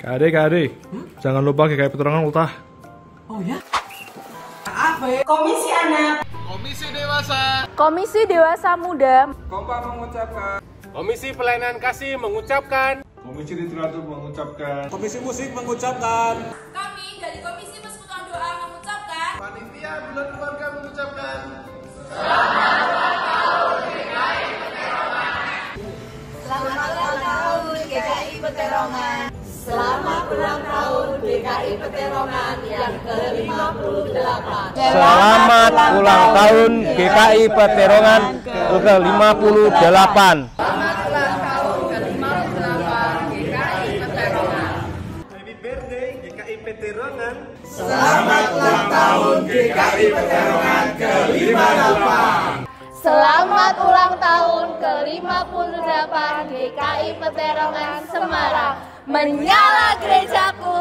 Kak Ade, jangan lupa GKI Peterongan ultah. Oh ya? Apa? Komisi Anak, Komisi Dewasa, Komisi Dewasa Muda, Kompak mengucapkan, Komisi Pelayanan Kasih mengucapkan, Komisi Literatur mengucapkan. Komisi Musik mengucapkan, Kami dari Komisi Persekutuan Doa mengucapkan Panitia Bulan Keluarga mengucapkan, Selamat ulang tahun GKI Peterongan. Selamat ulang tahun GKI Peterongan yang ke-58. Selamat ulang tahun GKI Peterongan ke-58. Selamat ulang tahun ke-58 GKI Peterongan. Happy birthday GKI Peterongan. Selamat ulang tahun GKI Peterongan ke-58. Selamat ulang tahun ke-58 GKI Peterongan Semarang. Menyala gerejaku.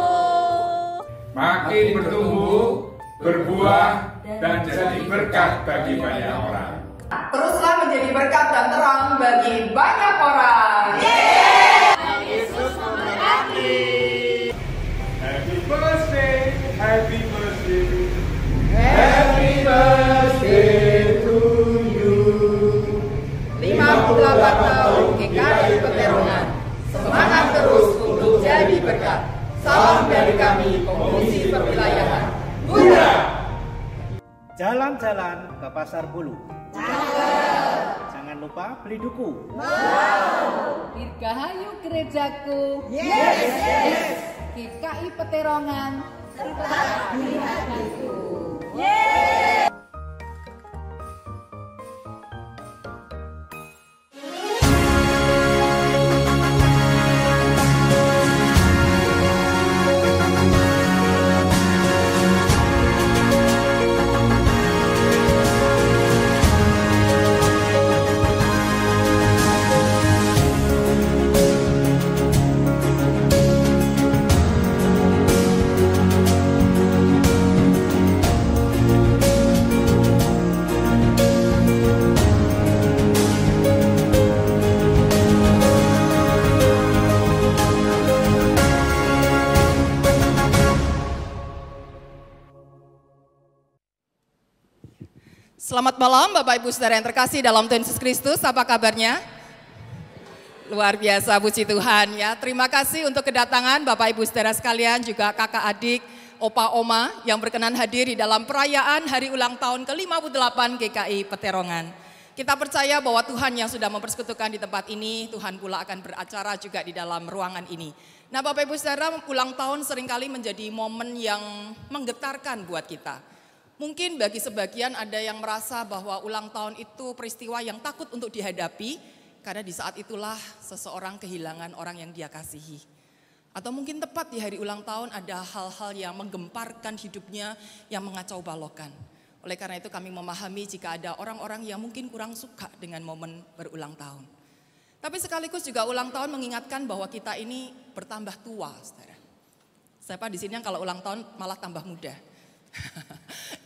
Makin bertumbuh, berbuah, dan jadi berkat bagi banyak orang. teruslah menjadi berkat dan terang bagi banyak orang. Yesus memberkati. Happy birthday, happy birthday, happy birthday to you. 58 tahun GKI Peterongan. Semangat terus untuk jadi berkat. Salam dari kami Komisi Perwilayahan. Bunda. Jalan-jalan ke Pasar Bulu. Jangan lupa beli duku. Dirgahayu gerejaku. GKI Peterongan. Tetap di hatiku. Selamat malam Bapak Ibu Saudara yang terkasih dalam Tuhan Yesus Kristus, apa kabarnya? Luar biasa, puji Tuhan ya. Terima kasih untuk kedatangan Bapak Ibu Saudara sekalian, juga kakak adik, opa oma yang berkenan hadir di dalam perayaan hari ulang tahun ke-58 GKI Peterongan. Kita percaya bahwa Tuhan yang sudah mempersekutukan di tempat ini, Tuhan pula akan beracara juga di dalam ruangan ini. Nah Bapak Ibu Saudara, ulang tahun seringkali menjadi momen yang menggetarkan buat kita. Mungkin bagi sebagian ada yang merasa bahwa ulang tahun itu peristiwa yang takut untuk dihadapi karena di saat itulah seseorang kehilangan orang yang dia kasihi. Atau mungkin tepat di hari ulang tahun ada hal-hal yang menggemparkan hidupnya yang mengacau balokan. Oleh karena itu kami memahami jika ada orang-orang yang mungkin kurang suka dengan momen berulang tahun. Tapi sekaligus juga ulang tahun mengingatkan bahwa kita ini bertambah tua, saudara. Siapa di sini yang kalau ulang tahun malah tambah muda?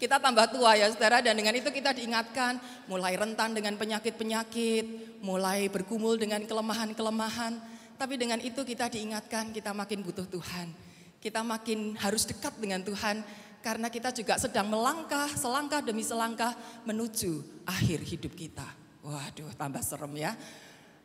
Kita tambah tua ya saudara, dan dengan itu kita diingatkan mulai rentan dengan penyakit-penyakit, mulai bergumul dengan kelemahan-kelemahan. Tapi dengan itu kita diingatkan kita makin butuh Tuhan. Kita makin harus dekat dengan Tuhan karena kita juga sedang melangkah selangkah demi selangkah menuju akhir hidup kita. Waduh, tambah serem ya.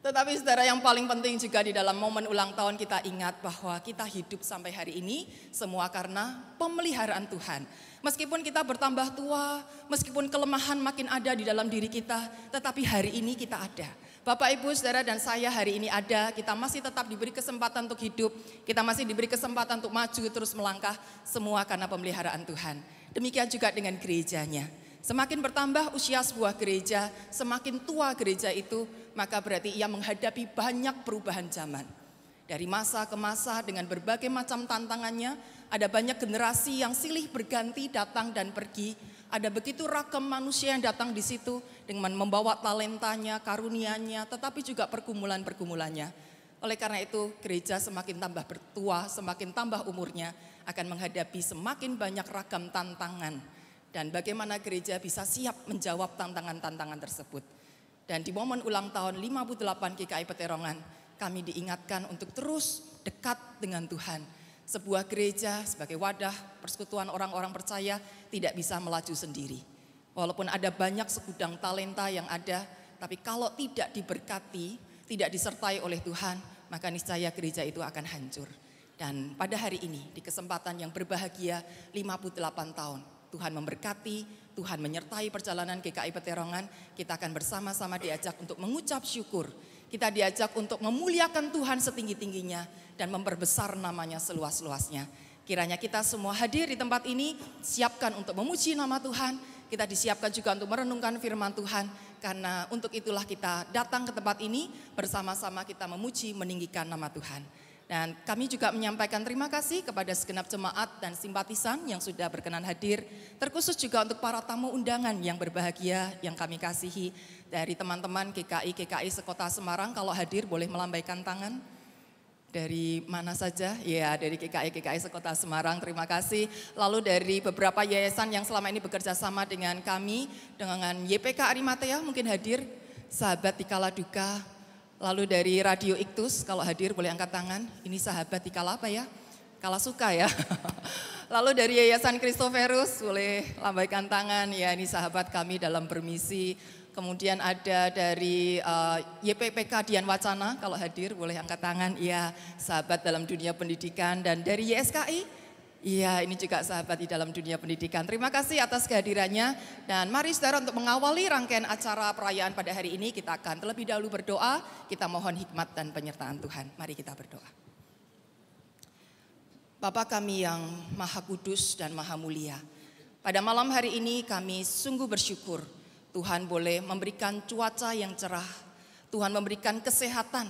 Tetapi saudara, yang paling penting juga di dalam momen ulang tahun kita ingat bahwa kita hidup sampai hari ini semua karena pemeliharaan Tuhan. Meskipun kita bertambah tua, meskipun kelemahan makin ada di dalam diri kita, tetapi hari ini kita ada. Bapak, Ibu, Saudara dan saya hari ini ada, kita masih tetap diberi kesempatan untuk hidup, kita masih diberi kesempatan untuk maju terus melangkah, semua karena pemeliharaan Tuhan. Demikian juga dengan gerejanya. Semakin bertambah usia sebuah gereja, semakin tua gereja itu, maka berarti ia menghadapi banyak perubahan zaman. Dari masa ke masa dengan berbagai macam tantangannya, ada banyak generasi yang silih berganti datang dan pergi. Ada begitu ragam manusia yang datang di situ dengan membawa talentanya, karunianya, tetapi juga pergumulan-pergumulannya. Oleh karena itu gereja semakin tambah bertua, semakin tambah umurnya akan menghadapi semakin banyak ragam tantangan. Dan bagaimana gereja bisa siap menjawab tantangan-tantangan tersebut. Dan di momen ulang tahun 58 GKI Peterongan, kami diingatkan untuk terus dekat dengan Tuhan. Sebuah gereja sebagai wadah persekutuan orang-orang percaya tidak bisa melaju sendiri. Walaupun ada banyak segudang talenta yang ada, tapi kalau tidak diberkati, tidak disertai oleh Tuhan, maka niscaya gereja itu akan hancur. Dan pada hari ini, di kesempatan yang berbahagia 58 tahun, Tuhan memberkati, Tuhan menyertai perjalanan GKI Peterongan. Kita akan bersama-sama diajak untuk mengucap syukur. Kita diajak untuk memuliakan Tuhan setinggi-tingginya dan memperbesar namanya seluas-luasnya. Kiranya kita semua hadir di tempat ini, siapkan untuk memuji nama Tuhan. Kita disiapkan juga untuk merenungkan firman Tuhan. Karena untuk itulah kita datang ke tempat ini, bersama-sama kita memuji, meninggikan nama Tuhan. Dan kami juga menyampaikan terima kasih kepada segenap jemaat dan simpatisan yang sudah berkenan hadir. Terkhusus juga untuk para tamu undangan yang berbahagia yang kami kasihi. Dari teman-teman GKI Sekota Semarang, kalau hadir boleh melambaikan tangan. Dari mana saja? Ya, dari GKI Sekota Semarang, terima kasih. Lalu dari beberapa yayasan yang selama ini bekerja sama dengan kami, dengan YPK Arimatea mungkin hadir, sahabat di kala duka. Lalu dari Radio Iktus, kalau hadir boleh angkat tangan. Ini sahabat di kala apa ya? Kala suka ya. Lalu dari Yayasan Kristoferus, boleh lambaikan tangan. Ya, ini sahabat kami dalam bermisi. Kemudian ada dari YPPK Dian Wacana, kalau hadir boleh angkat tangan. Iya, sahabat dalam dunia pendidikan. Dan dari YSKI, iya, ini juga sahabat di dalam dunia pendidikan. Terima kasih atas kehadirannya. Dan mari saudara untuk mengawali rangkaian acara perayaan pada hari ini, kita akan terlebih dahulu berdoa. Kita mohon hikmat dan penyertaan Tuhan. Mari kita berdoa. Bapa kami yang Maha Kudus dan Maha Mulia, pada malam hari ini kami sungguh bersyukur Tuhan boleh memberikan cuaca yang cerah, Tuhan memberikan kesehatan,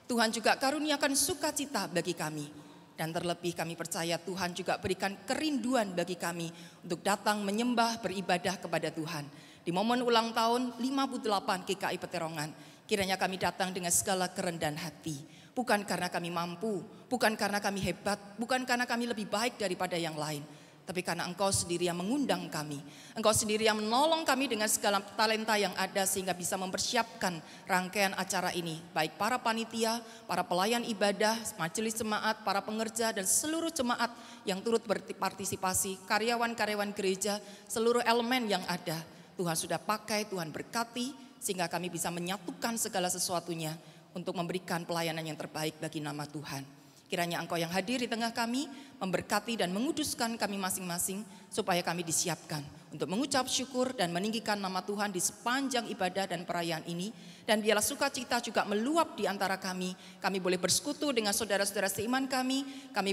Tuhan juga karuniakan sukacita bagi kami. Dan terlebih kami percaya Tuhan juga berikan kerinduan bagi kami untuk datang menyembah beribadah kepada Tuhan. Di momen ulang tahun 58 GKI Peterongan, kiranya kami datang dengan segala kerendahan hati. Bukan karena kami mampu, bukan karena kami hebat, bukan karena kami lebih baik daripada yang lain. Tapi karena Engkau sendiri yang mengundang kami. Engkau sendiri yang menolong kami dengan segala talenta yang ada sehingga bisa mempersiapkan rangkaian acara ini. Baik para panitia, para pelayan ibadah, majelis jemaat, para pengerja dan seluruh jemaat yang turut berpartisipasi, karyawan-karyawan gereja, seluruh elemen yang ada. Tuhan sudah pakai, Tuhan berkati sehingga kami bisa menyatukan segala sesuatunya untuk memberikan pelayanan yang terbaik bagi nama Tuhan. Kiranya Engkau yang hadir di tengah kami memberkati dan menguduskan kami masing-masing supaya kami disiapkan untuk mengucap syukur dan meninggikan nama Tuhan di sepanjang ibadah dan perayaan ini. Dan biarlah sukacita juga meluap di antara kami. Kami boleh bersekutu dengan saudara-saudara seiman kami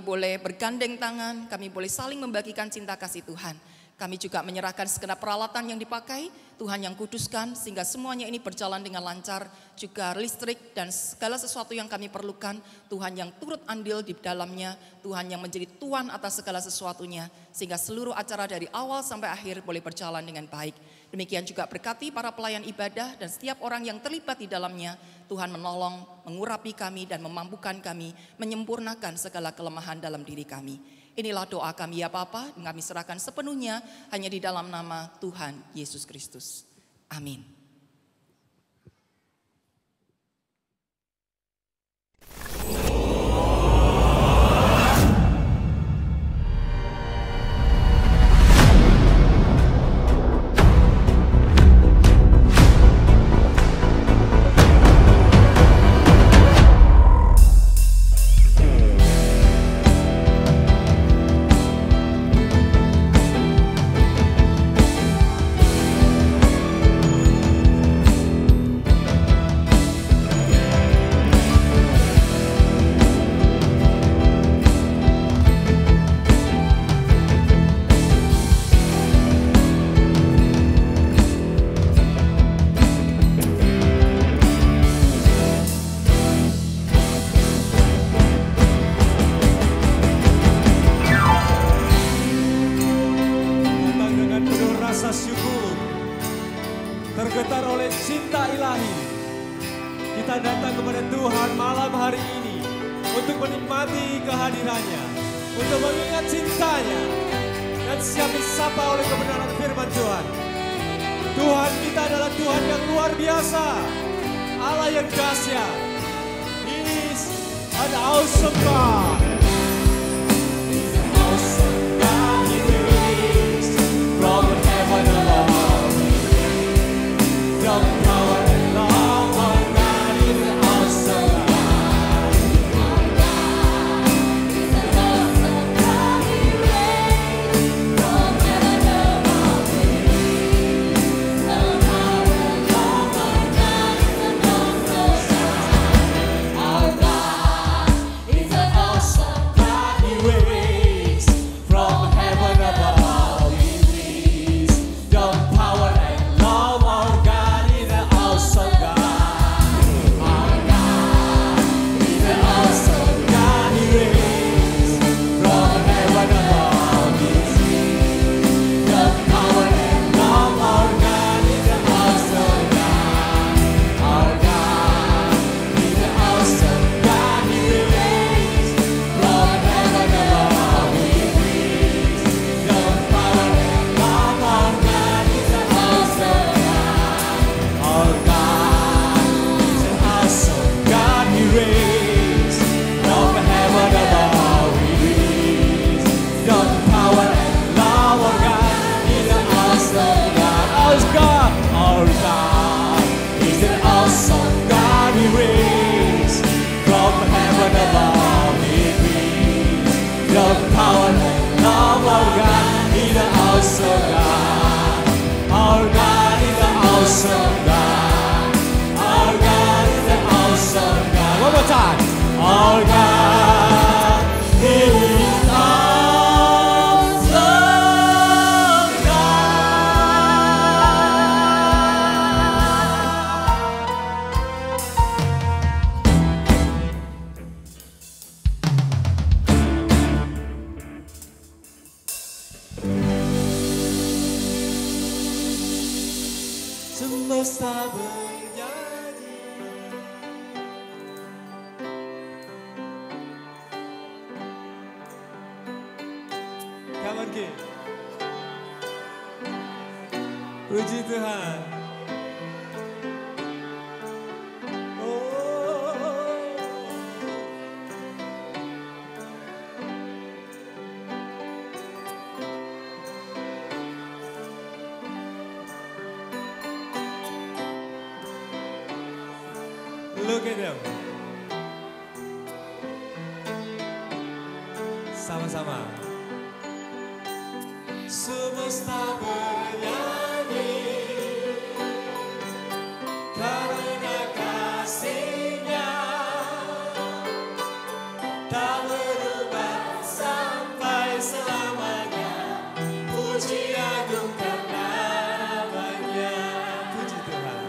boleh bergandeng tangan, kami boleh saling membagikan cinta kasih Tuhan. Kami juga menyerahkan segenap peralatan yang dipakai, Tuhan yang kuduskan sehingga semuanya ini berjalan dengan lancar, juga listrik dan segala sesuatu yang kami perlukan, Tuhan yang turut andil di dalamnya, Tuhan yang menjadi tuan atas segala sesuatunya, sehingga seluruh acara dari awal sampai akhir boleh berjalan dengan baik. Demikian juga berkati para pelayan ibadah dan setiap orang yang terlibat di dalamnya, Tuhan menolong, mengurapi kami dan memampukan kami, menyempurnakan segala kelemahan dalam diri kami. Inilah doa kami ya Bapa, kami serahkan sepenuhnya hanya di dalam nama Tuhan Yesus Kristus. Amin. Tergetar oleh cinta ilahi, kita datang kepada Tuhan malam hari ini untuk menikmati kehadirannya, untuk mengingat cintanya, dan siap disapa oleh kebenaran firman Tuhan. Tuhan kita adalah Tuhan yang luar biasa, Allah yang dahsyat. He is an awesome God. awesome God. Our God is an awesome God. One more time. Our God is awesome God. Semesta bernyanyi. Come on, Ki. Puji Tuhan. Oh. Look at them. Sama-sama. Semesta bernyanyi karena kasih-Nya tak berubah sampai selamanya. Puji agungkan nama-Nya. Puji Tuhan.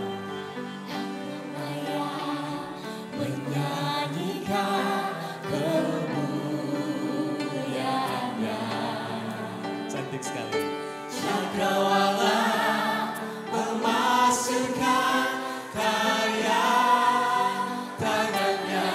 Menyanyikan kemuliaan-Nya. Cantik sekali. Cakrawala memasukkan karya tangannya.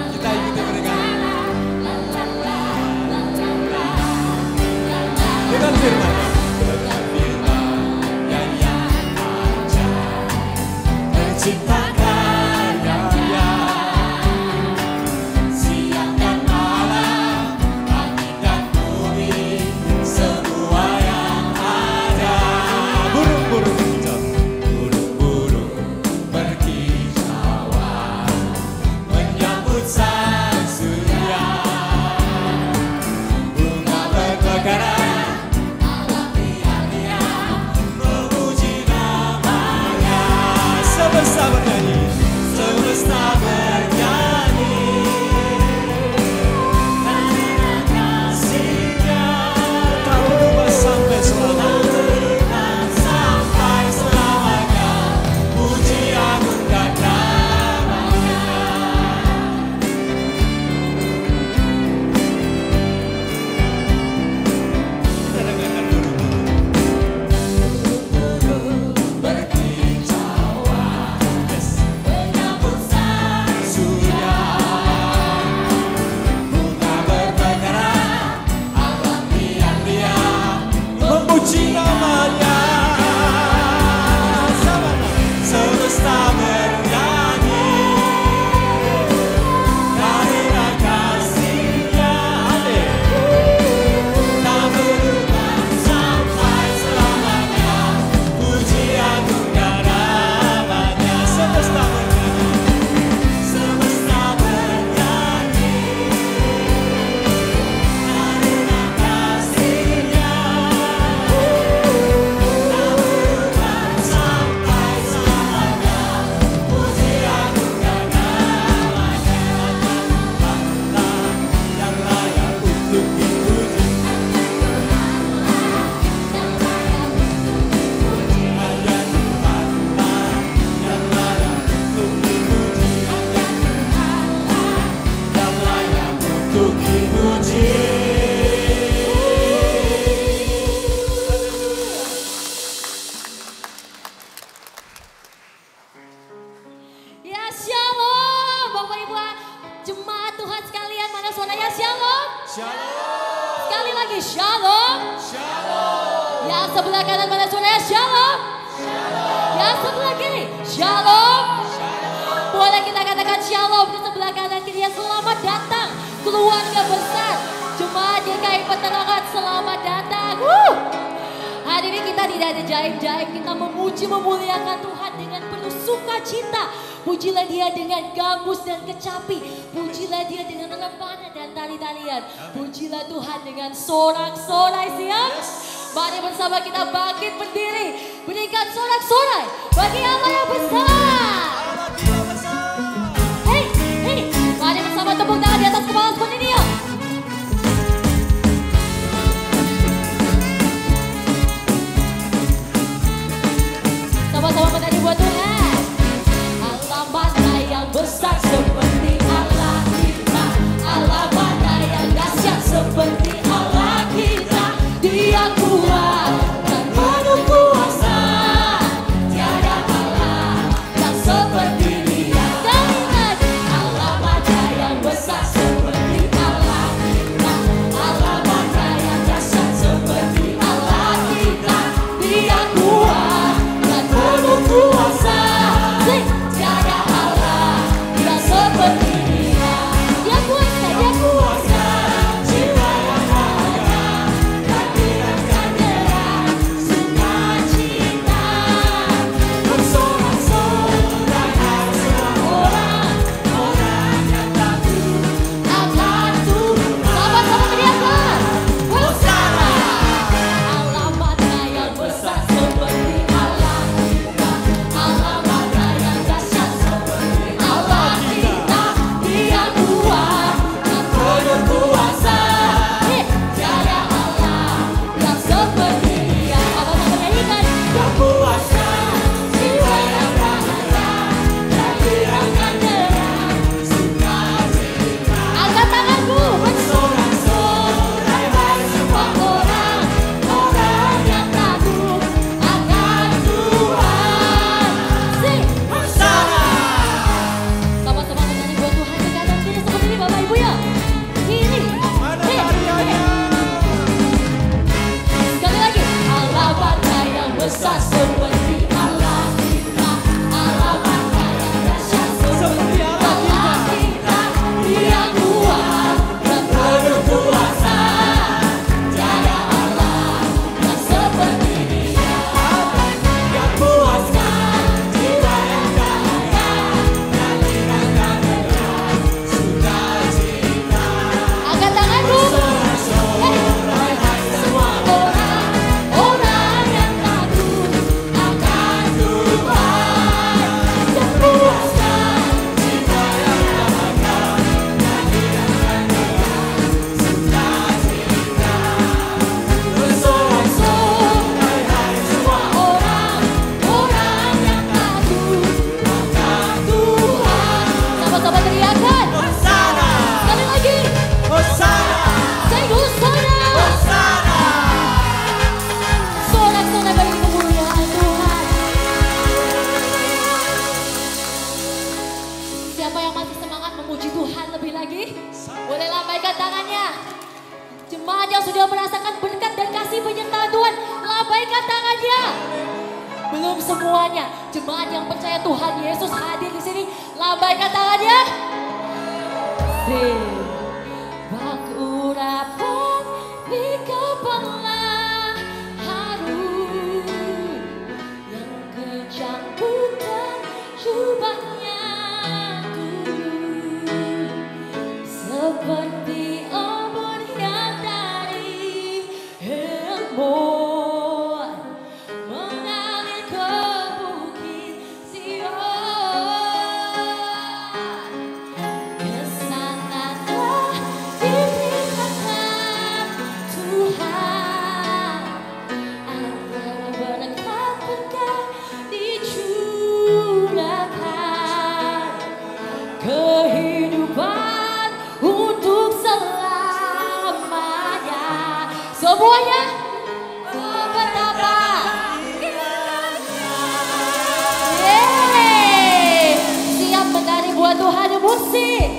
Kita ikuti mereka. Dengan firman. Ciptakan karya siang dan malam, langit dan bumi, semua yang ada. Burung-burung hijau, burung-burung berkicauan menyambut sang surya. Bunga bermekaran, alam liar-liar memuji nama-Nya. Semesta bernyanyi, semesta bernyanyi karena kasih-Nya tak berubah sampai selamanya. Puji agungkan nama-Nya. Kita dengarkan burung-burung berkicauan menyambut sang surya. Bunga bermekaran, alam liar-liar memuji nama-Nya. Semesta bernyanyi karena kasih-Nya tak berubah sampai selamanya. Puji agungkan nama-Nya. Semesta bernyanyi, semesta bernyanyi karena kasih-Nya tak berubah sampai selamanya. Puji agungkan nama-Nya. Yang layak untuk dipuji, hanya Tuhanlah yang layak untuk dipuji, yang layak untuk dipuji. Ya shalom Bapak Ibu jemaat Tuhan sekalian, mana suaranya shalom? Shalom. Sekali lagi shalom. Shalom. Yang sebelah kanan mana suaranya shalom? Yang sebelah kiri shalom. Boleh kita katakan shalom di sebelah kanan kiri. Selamat datang keluarga besar jemaat GKI Peterangan, selamat datang. Hari ini kita tidak ada jaim-jaim, kita memuji memuliakan Tuhan dengan penuh sukacita. Pujilah Dia dengan gambus dan kecapi. Pujilah Dia dengan rebana dan tali-talian. Pujilah Tuhan dengan sorak-sorai. Siap? Mari bersama kita bangkit berdiri. Berikan sorak-sorai bagi Allah yang besar. Hei, hei. Mari bersama tepuk tangan di atas kepala seperti ini ya. Sama-sama menyanyi buat Tuhan. Allah mana yang besar seperti Allah kita. Allah mana yang dahsyat seperti Allah kita. Dia kuat dan penuh kuasa. Tiada Allah yang seperti Dia. Sekali lagi. Allah mana yang besar seperti Allah kita. Allah mana yang dahsyat seperti Allah kita. Dia kuat dan penuh kuasa. Tiada Allah yang seperti Dia. Dia kuasa, Dia kuasa. Jiwa yang bahagia, hadiratkan derang sukacita. Bersorak-sorai hai semua orang yang takut akan Tuhan. Sama-sama teriakan. Hosana. Allah mana yang besar seperti Allah kita. Allah mana yang dahsyat seperti Allah kita. Dia kuat dan penuh kuasa. Tiada Allah yang seperti Dia. Sama-sama nyanyikan. Dia kuasa, jiwa yang bahagia, hadiratkan derang sukacita. Angkat tanganmu. Bersorak-sorai hai semua orang yang takut akan Tuhan. Hosana. Sama-sama menyanyi buat Tuhan di kanan kiri seperti ini Bapak Ibu ya. Ini. Sekali lagi. Allah mana yang besar seperti Allah kita. Allah mana yang dahsyat seperti Allah kita. Dia kuat dan penuh kuasa. Tiada Allah yang seperti Dia. Dia kuasa, jiwa yang bahagia, hadiratkan derang sukacita. Angkat tanganmu. Bersorak-sorai hai semua orang yang takut akan Tuhan. Dia kuasa, jiwa yang bahagia, hadiratkan derang sukacita. Bersorak-sorai hai semua orang yang takut akan Tuhan. Sama-sama teriakan. Hosana. Sekali lagi. Hosana. Say Hosana. Hosana. Sorak-sorai bagi kemuliaan Tuhan. Siapa yang masih semangat memuji Tuhan lebih lagi? Boleh lambaikan tangannya. Jemaat yang sudah merasakan berkat dan kasih penyertaan Tuhan, lambaikan tangannya. Belum semuanya. Jemaat yang percaya Tuhan Yesus hadir di sini, lambaikan tangannya. Bakurapan di kepala harum yang kejang bukan jubahnya dulu. Seperti embun yang dari Hermon mengalir ke bukit Sion. Kesana telah diberikan Tuhan agar berkat-berkat dicurahkan, kehidupan untuk selamanya. Semuanya betapa yeay. Siap menari buat Tuhan musik.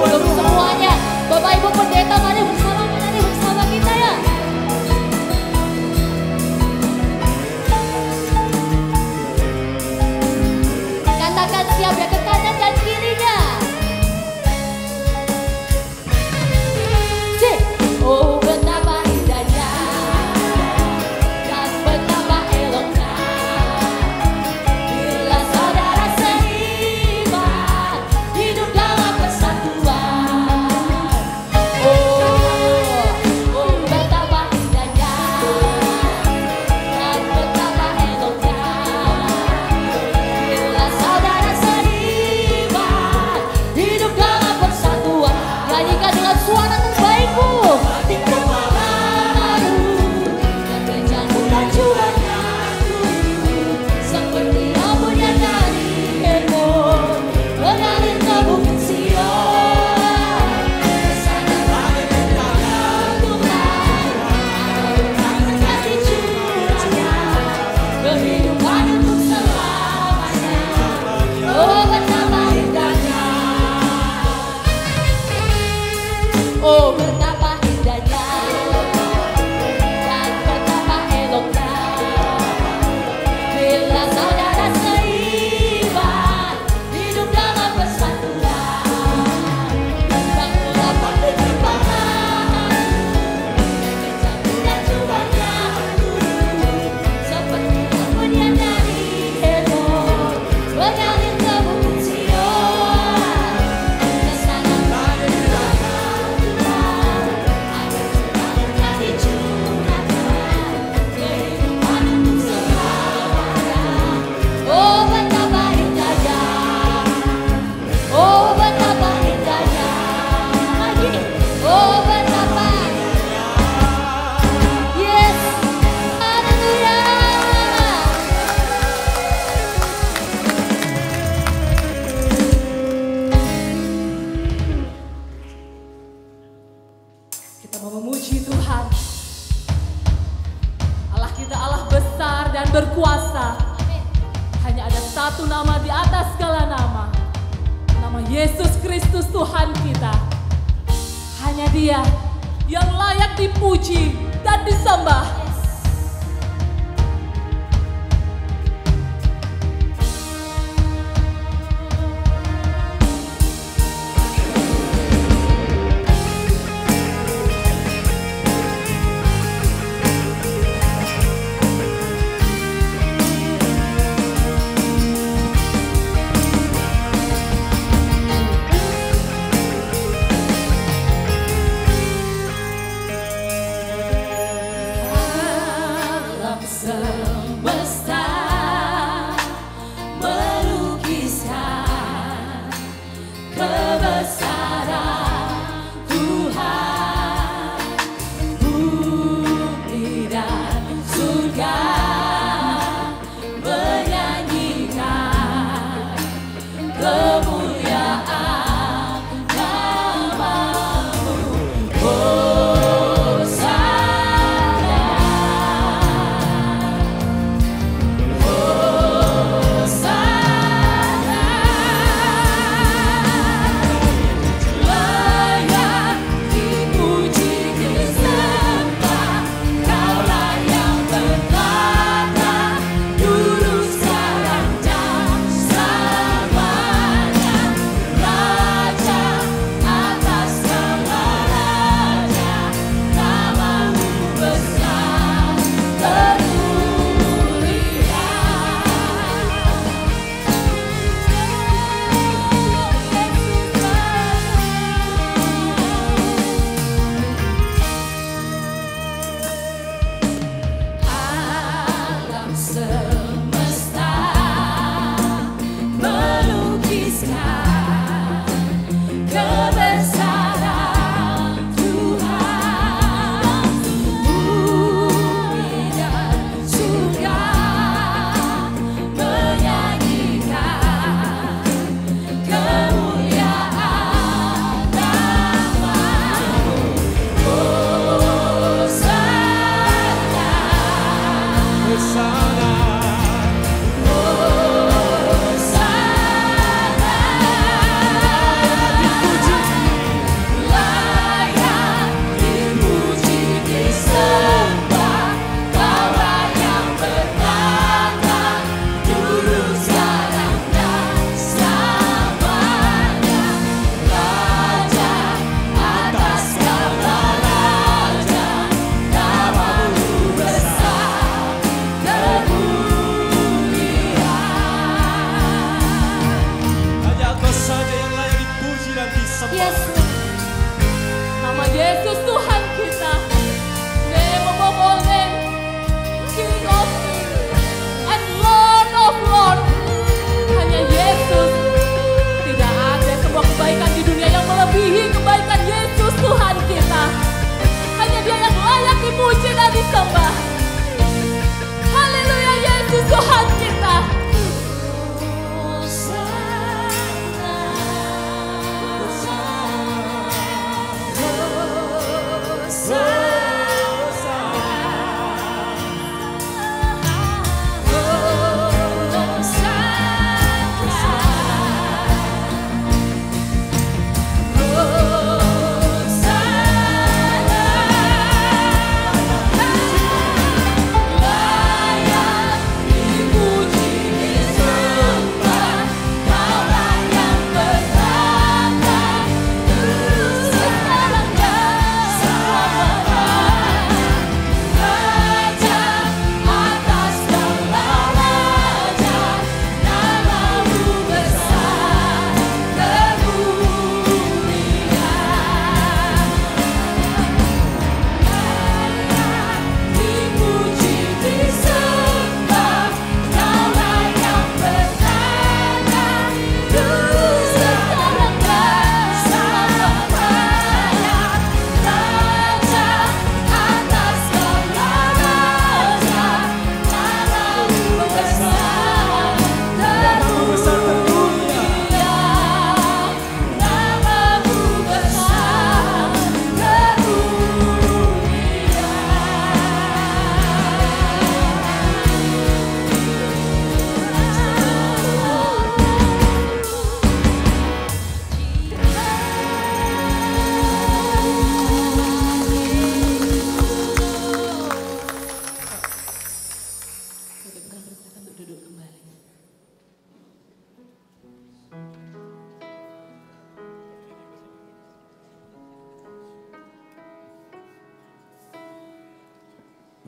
Belum semuanya. Bapak Ibu pendeta mari bersama menari bersama kita ya. Katakan siap ya ke kanan dan kirinya. berkuasa. Hanya ada satu nama di atas segala nama. Nama Yesus Kristus Tuhan kita. Hanya Dia yang layak dipuji dan disembah.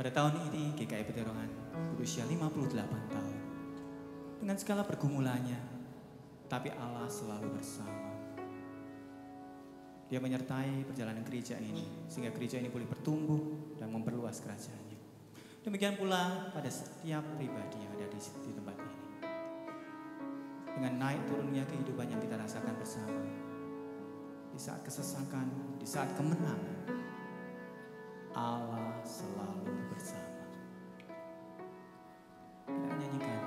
Pada tahun ini GKI Peterongan berusia 58 tahun. Dengan segala pergumulannya, tapi Allah selalu bersama. Dia menyertai perjalanan gereja ini, sehingga gereja ini boleh bertumbuh dan memperluas kerajaannya. Demikian pula pada setiap pribadi yang ada di tempat ini. Dengan naik turunnya kehidupan yang kita rasakan bersama, di saat kesesakan, di saat kemenangan, Allah selalu bersama. Kita nyanyikan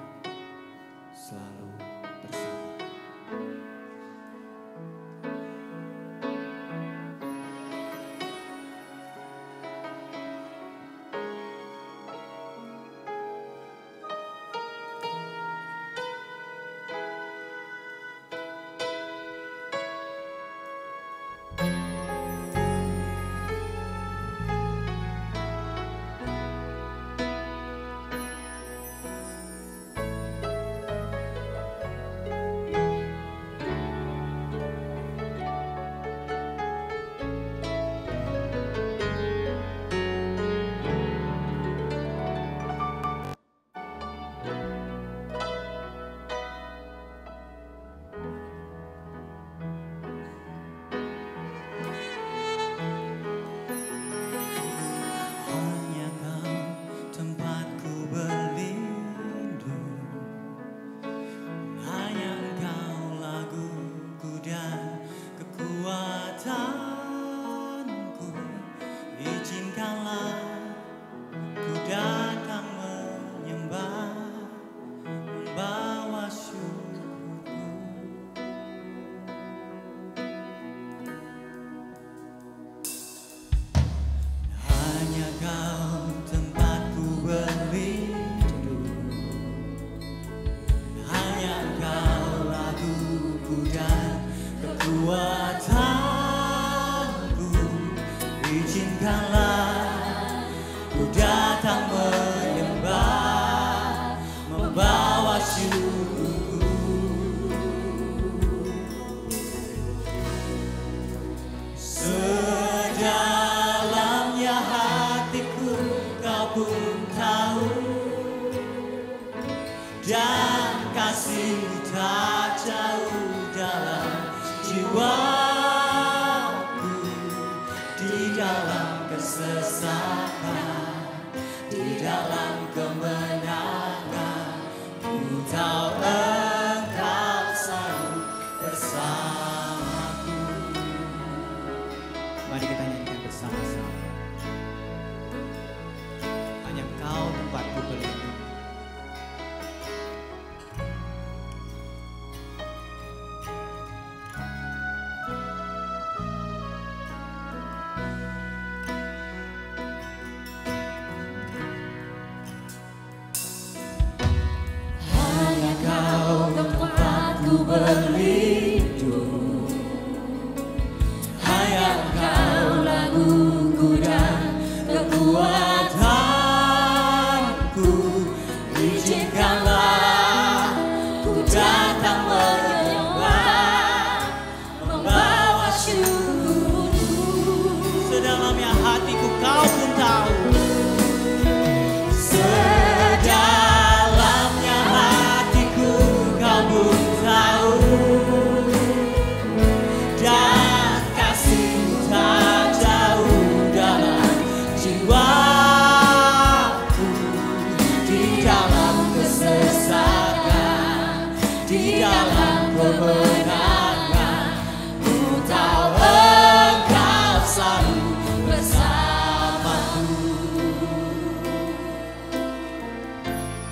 selalu bersama.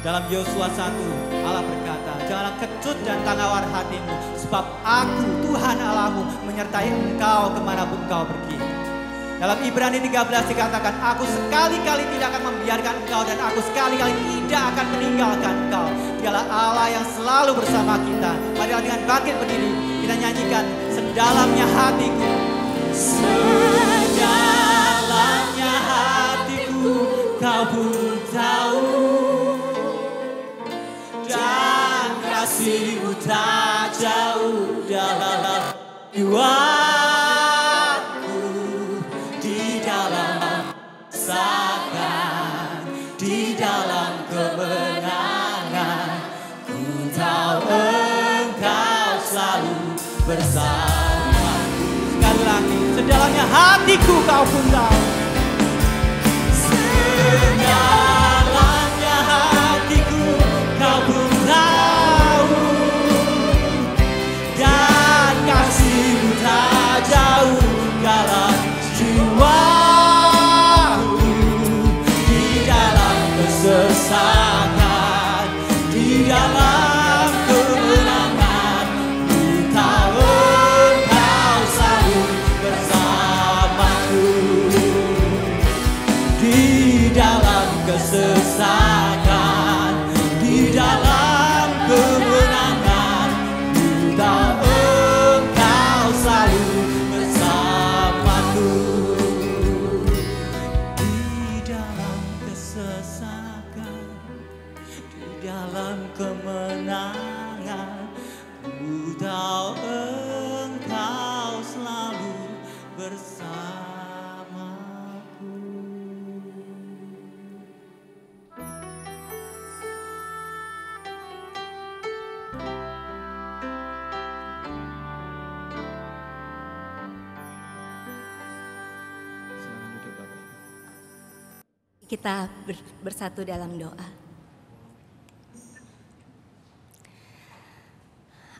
Dalam Yosua 1, Allah berkata, janganlah kecut dan tawar hatimu, sebab aku, Tuhan Allahmu, menyertai engkau kemanapun engkau pergi. Dalam Ibrani 13 dikatakan, aku sekali-kali tidak akan membiarkan engkau dan aku sekali-kali tidak akan meninggalkan engkau. Dialah Allah yang selalu bersama kita. Marilah dengan bangkit berdiri, kita nyanyikan sedalamnya hatiku. Sedalamnya hatiku, kau pun tahu. Dan kasih-Mu tak jauh dalam jiwaku, di dalam rasakan di dalam kemenangan. Ku tahu Engkau selalu bersamaku. Sekali lagi, sedalamnya hatiku Kau pun tahu. Sedalamnya hatiku Kau pun tahu. Dan kasih-Mu tak jauh dalam jiwaku. Di dalam kesesakan, di dalam kemenangan, ku tahu Engkau selalu bersamaku. Di dalam kesesakan, di dalam kemenangan, ku tahu Engkau selalu bersamaku. Di dalam kesesakan, di dalam kemenangan, ku tahu Engkau selalu bersamaku. Kita bersatu dalam doa.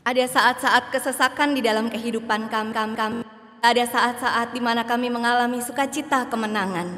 Ada saat-saat kesesakan di dalam kehidupan kami. Ada saat-saat di mana kami mengalami sukacita kemenangan.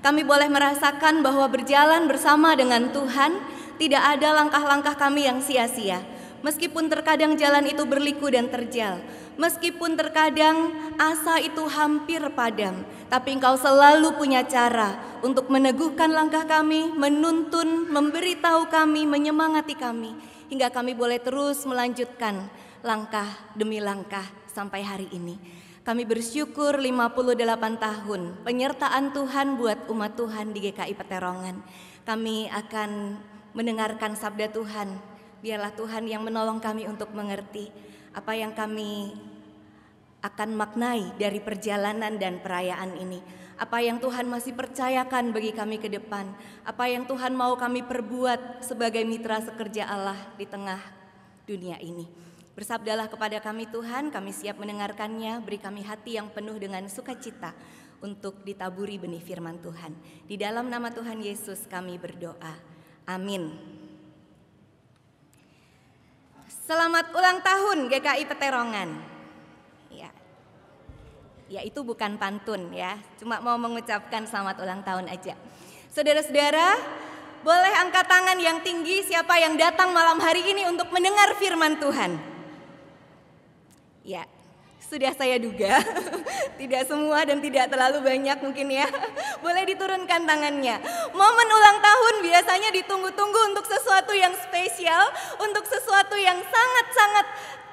Kami boleh merasakan bahwa berjalan bersama dengan Tuhan tidak ada langkah-langkah kami yang sia-sia. Meskipun terkadang jalan itu berliku dan terjal, meskipun terkadang asa itu hampir padam, tapi Engkau selalu punya cara untuk meneguhkan langkah kami, menuntun, memberitahu kami, menyemangati kami, hingga kami boleh terus melanjutkan langkah demi langkah sampai hari ini. Kami bersyukur 58 tahun penyertaan Tuhan buat umat Tuhan di GKI Peterongan. Kami akan mendengarkan sabda Tuhan. Biarlah Tuhan yang menolong kami untuk mengerti apa yang kami akan maknai dari perjalanan dan perayaan ini. Apa yang Tuhan masih percayakan bagi kami ke depan. Apa yang Tuhan mau kami perbuat sebagai mitra sekerja Allah di tengah dunia ini. Bersabdalah kepada kami Tuhan, kami siap mendengarkannya. Beri kami hati yang penuh dengan sukacita untuk ditaburi benih firman Tuhan. Di dalam nama Tuhan Yesus kami berdoa. Amin. Selamat ulang tahun GKI Peterongan. Ya itu bukan pantun ya, cuma mau mengucapkan selamat ulang tahun aja. Saudara-saudara, boleh angkat tangan yang tinggi siapa yang datang malam hari ini untuk mendengar firman Tuhan. Ya, sudah saya duga, tidak semua dan tidak terlalu banyak mungkin ya. Boleh diturunkan tangannya. Momen ulang tahun biasanya ditunggu-tunggu untuk sesuatu yang spesial, untuk sesuatu yang sangat-sangat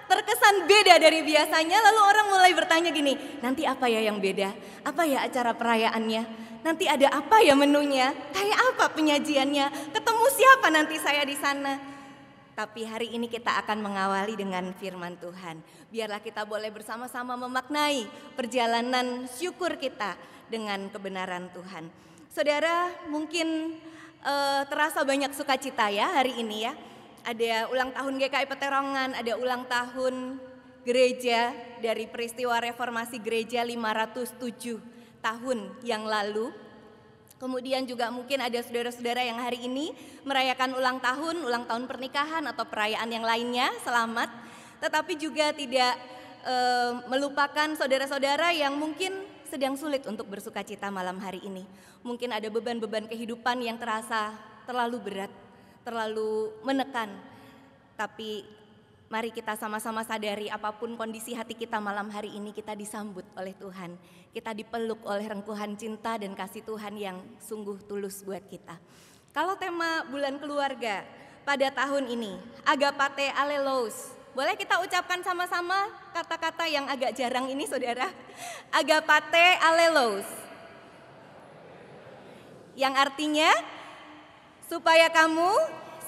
terkesan beda dari biasanya. Lalu orang mulai bertanya gini, nanti apa ya yang beda? Apa ya acara perayaannya? Nanti ada apa ya menunya? Kayak apa penyajiannya? Ketemu siapa nanti saya di sana? Tapi hari ini kita akan mengawali dengan firman Tuhan. Biarlah kita boleh bersama-sama memaknai perjalanan syukur kita dengan kebenaran Tuhan. Saudara, mungkin terasa banyak sukacita ya hari ini ya. Ada ulang tahun GKI Peterongan, ada ulang tahun gereja dari peristiwa reformasi gereja 507 tahun yang lalu. Kemudian juga mungkin ada saudara-saudara yang hari ini merayakan ulang tahun pernikahan atau perayaan yang lainnya, selamat. Tetapi juga tidak melupakan saudara-saudara yang mungkin sedang sulit untuk bersukacita malam hari ini. Mungkin ada beban-beban kehidupan yang terasa terlalu berat, terlalu menekan. Tapi mari kita sama-sama sadari apapun kondisi hati kita malam hari ini, kita disambut oleh Tuhan. Kita dipeluk oleh rengkuhan cinta dan kasih Tuhan yang sungguh tulus buat kita. Kalau tema bulan keluarga pada tahun ini, Agapate Allelos. Boleh kita ucapkan sama-sama kata-kata yang agak jarang ini saudara. Agapate Allelos. Yang artinya, supaya kamu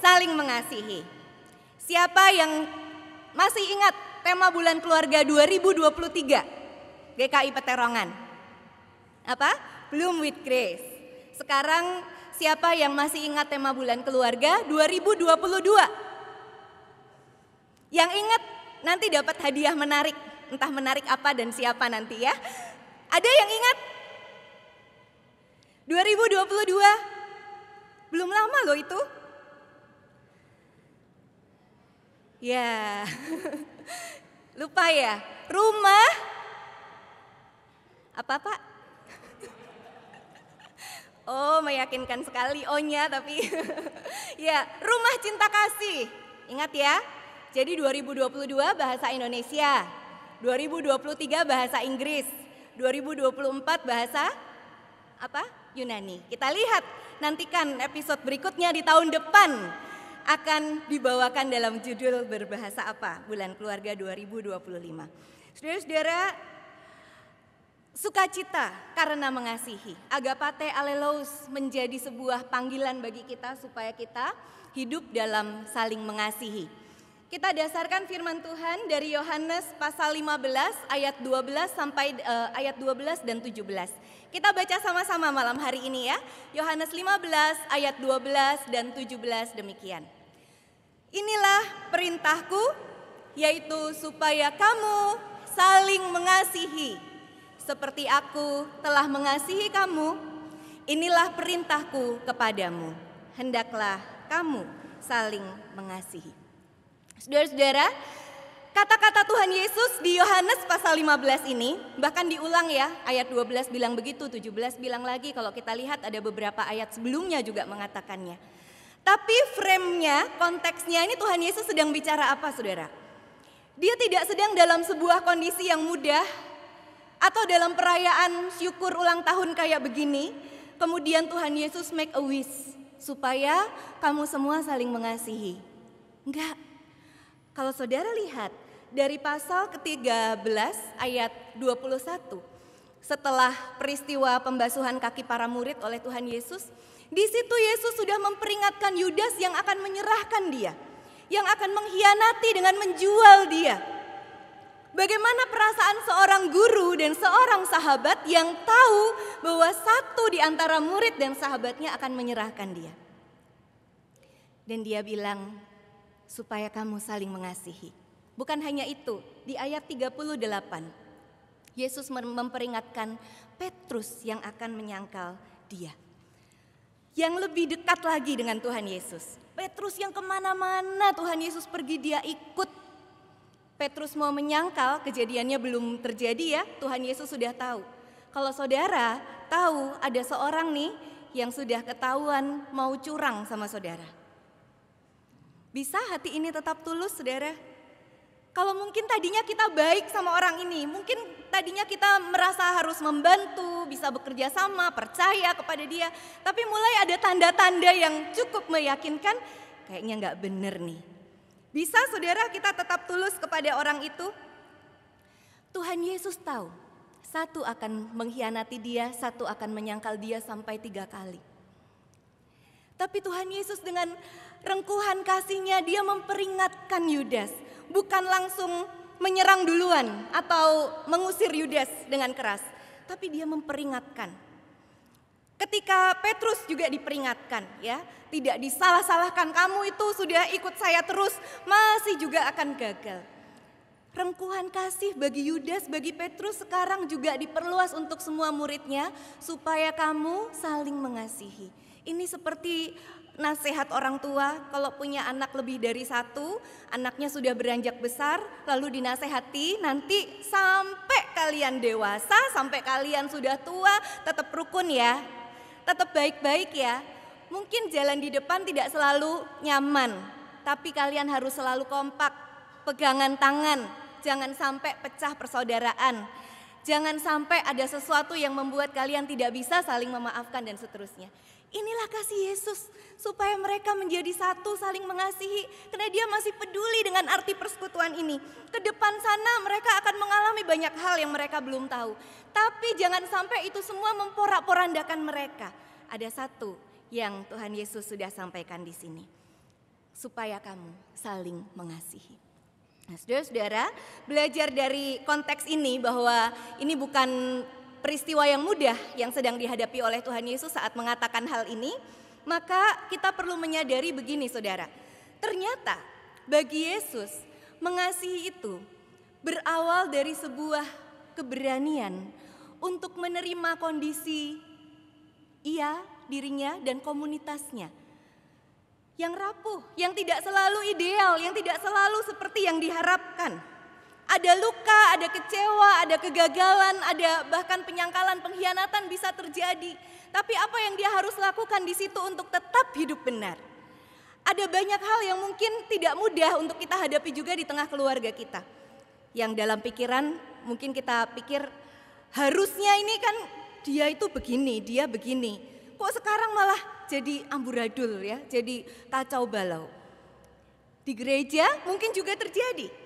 saling mengasihi. Siapa yang masih ingat tema bulan keluarga 2023 GKI Peterongan? Apa? Bloom with Grace. Sekarang Siapa yang masih ingat tema bulan keluarga 2022? Yang ingat nanti dapat hadiah menarik. Entah menarik apa dan siapa nanti ya. Ada yang ingat? 2022? Belum lama loh itu. Ya, lupa ya. Rumah, apa Pak? Oh, meyakinkan sekali ohnya tapi ya, rumah cinta kasih. Ingat ya. Jadi 2022 bahasa Indonesia, 2023 bahasa Inggris, 2024 bahasa apa? Yunani. Kita lihat, nantikan episode berikutnya di tahun depan akan dibawakan dalam judul berbahasa apa? Bulan Keluarga 2025. Saudara-saudara, sukacita karena mengasihi. Agapate Allelous menjadi sebuah panggilan bagi kita supaya kita hidup dalam saling mengasihi. Kita dasarkan firman Tuhan dari Yohanes pasal 15 ayat 12 sampai ayat 12 dan 17. Kita baca sama-sama malam hari ini ya. Yohanes 15 ayat 12 dan 17 demikian. Inilah perintahku, yaitu supaya kamu saling mengasihi. Seperti aku telah mengasihi kamu, inilah perintahku kepadamu. Hendaklah kamu saling mengasihi. Saudara-saudara, kata-kata Tuhan Yesus di Yohanes pasal 15 ini, bahkan diulang ya, ayat 12 bilang begitu, 17 bilang lagi, kalau kita lihat ada beberapa ayat sebelumnya juga mengatakannya. Tapi frame-nya, konteksnya ini Tuhan Yesus sedang bicara apa saudara? Dia tidak sedang dalam sebuah kondisi yang mudah, atau dalam perayaan syukur ulang tahun kayak begini, kemudian Tuhan Yesus make a wish, supaya kamu semua saling mengasihi. Enggak. Kalau saudara lihat dari pasal ke-13 ayat 21, setelah peristiwa pembasuhan kaki para murid oleh Tuhan Yesus, di situ Yesus sudah memperingatkan Yudas yang akan menyerahkan dia, yang akan mengkhianati dengan menjual dia. Bagaimana perasaan seorang guru dan seorang sahabat yang tahu bahwa satu di antara murid dan sahabatnya akan menyerahkan dia. Dan dia bilang, supaya kamu saling mengasihi. Bukan hanya itu, di ayat 38, Yesus memperingatkan Petrus yang akan menyangkal dia. Yang lebih dekat lagi dengan Tuhan Yesus. Petrus yang kemana-mana Tuhan Yesus pergi dia ikut. Petrus mau menyangkal, kejadiannya belum terjadi ya, Tuhan Yesus sudah tahu. Kalau saudara tahu ada seorang nih yang sudah ketahuan mau curang sama saudara. Bisa hati ini tetap tulus saudara? Kalau mungkin tadinya kita baik sama orang ini, mungkin tadinya kita merasa harus membantu, bisa bekerja sama, percaya kepada dia. Tapi mulai ada tanda-tanda yang cukup meyakinkan, kayaknya nggak bener nih. Bisa saudara kita tetap tulus kepada orang itu? Tuhan Yesus tahu, satu akan mengkhianati dia, satu akan menyangkal dia sampai 3 kali. Tapi Tuhan Yesus dengan rengkuhan kasihnya dia memperingatkan Yudas. Bukan langsung menyerang duluan atau mengusir Yudas dengan keras. Tapi dia memperingatkan. Ketika Petrus juga diperingatkan ya. Tidak disalah-salahkan, kamu itu sudah ikut saya terus, masih juga akan gagal. Rengkuhan kasih bagi Yudas, bagi Petrus sekarang juga diperluas untuk semua muridnya. Supaya kamu saling mengasihi. Ini seperti nasihat orang tua, kalau punya anak lebih dari 1, anaknya sudah beranjak besar, lalu dinasehati, nanti sampai kalian dewasa, sampai kalian sudah tua, tetap rukun ya, tetap baik-baik ya. Mungkin jalan di depan tidak selalu nyaman, tapi kalian harus selalu kompak, pegangan tangan, jangan sampai pecah persaudaraan, jangan sampai ada sesuatu yang membuat kalian tidak bisa saling memaafkan dan seterusnya. Inilah kasih Yesus, supaya mereka menjadi satu saling mengasihi, karena dia masih peduli dengan arti persekutuan ini. Ke depan sana mereka akan mengalami banyak hal yang mereka belum tahu. Tapi jangan sampai itu semua memporak-porandakan mereka. Ada satu yang Tuhan Yesus sudah sampaikan di sini. Supaya kamu saling mengasihi. Nah, saudara-saudara, belajar dari konteks ini bahwa ini bukan peristiwa yang mudah yang sedang dihadapi oleh Tuhan Yesus saat mengatakan hal ini. maka kita perlu menyadari begini saudara. Ternyata bagi Yesus mengasihi itu berawal dari sebuah keberanian untuk menerima kondisi ia, dirinya dan komunitasnya yang rapuh, yang tidak selalu ideal, yang tidak selalu seperti yang diharapkan. Ada luka, ada kecewa, ada kegagalan, ada bahkan penyangkalan, pengkhianatan bisa terjadi. Tapi apa yang dia harus lakukan di situ untuk tetap hidup benar? Ada banyak hal yang mungkin tidak mudah untuk kita hadapi juga di tengah keluarga kita. Yang dalam pikiran mungkin kita pikir harusnya ini kan dia itu begini, dia begini. Kok sekarang malah jadi amburadul ya, jadi kacau balau. Di gereja mungkin juga terjadi.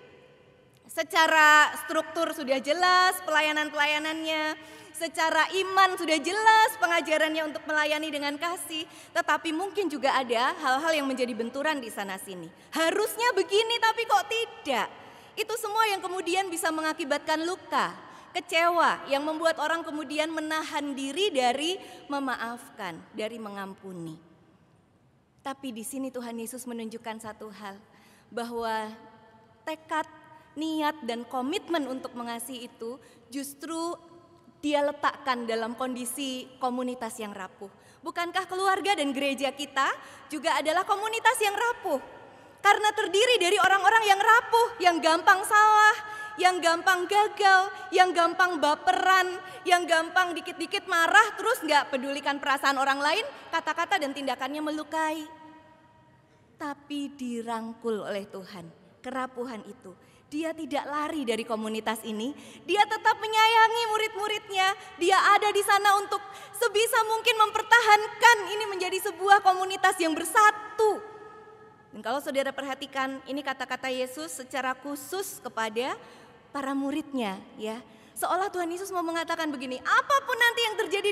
Secara struktur sudah jelas pelayanan-pelayanannya, secara iman sudah jelas pengajarannya untuk melayani dengan kasih, tetapi mungkin juga ada hal-hal yang menjadi benturan di sana sini. Harusnya begini tapi kok tidak. Itu semua yang kemudian bisa mengakibatkan luka, kecewa yang membuat orang kemudian menahan diri dari memaafkan, dari mengampuni. Tapi di sini Tuhan Yesus menunjukkan satu hal, bahwa tekad, niat dan komitmen untuk mengasihi itu justru dia letakkan dalam kondisi komunitas yang rapuh. Bukankah keluarga dan gereja kita juga adalah komunitas yang rapuh? Karena terdiri dari orang-orang yang rapuh, yang gampang salah, yang gampang gagal, yang gampang baperan, yang gampang dikit-dikit marah terus gak pedulikan perasaan orang lain, kata-kata dan tindakannya melukai. Tapi dirangkul oleh Tuhan, kerapuhan itu. Dia tidak lari dari komunitas ini, dia tetap menyayangi murid-muridnya, dia ada di sana untuk sebisa mungkin mempertahankan ini menjadi sebuah komunitas yang bersatu. Dan kalau saudara perhatikan, ini kata-kata Yesus secara khusus kepada para muridnya ya. Seolah Tuhan Yesus mau mengatakan begini, apapun nanti yang terjadi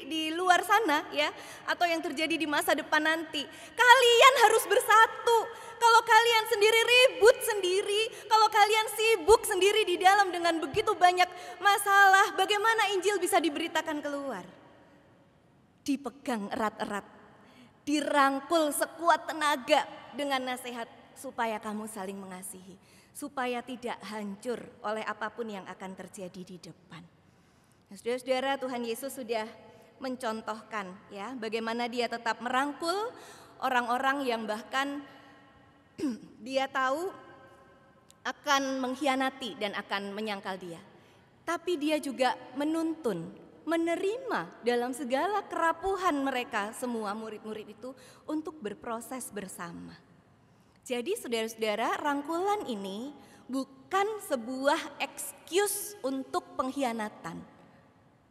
di luar sana ya, atau yang terjadi di masa depan nanti, kalian harus bersatu. Kalau kalian sendiri ribut sendiri, kalau kalian sibuk sendiri di dalam dengan begitu banyak masalah, bagaimana Injil bisa diberitakan keluar? Dipegang erat-erat, dirangkul sekuat tenaga dengan nasihat supaya kamu saling mengasihi. Supaya tidak hancur oleh apapun yang akan terjadi di depan. Nah, saudara-saudara, Tuhan Yesus sudah mencontohkan ya bagaimana dia tetap merangkul orang-orang yang bahkan dia tahu akan mengkhianati dan akan menyangkal dia. Tapi dia juga menuntun, menerima dalam segala kerapuhan mereka semua murid-murid itu untuk berproses bersama. Jadi saudara-saudara, rangkulan ini bukan sebuah excuse untuk pengkhianatan.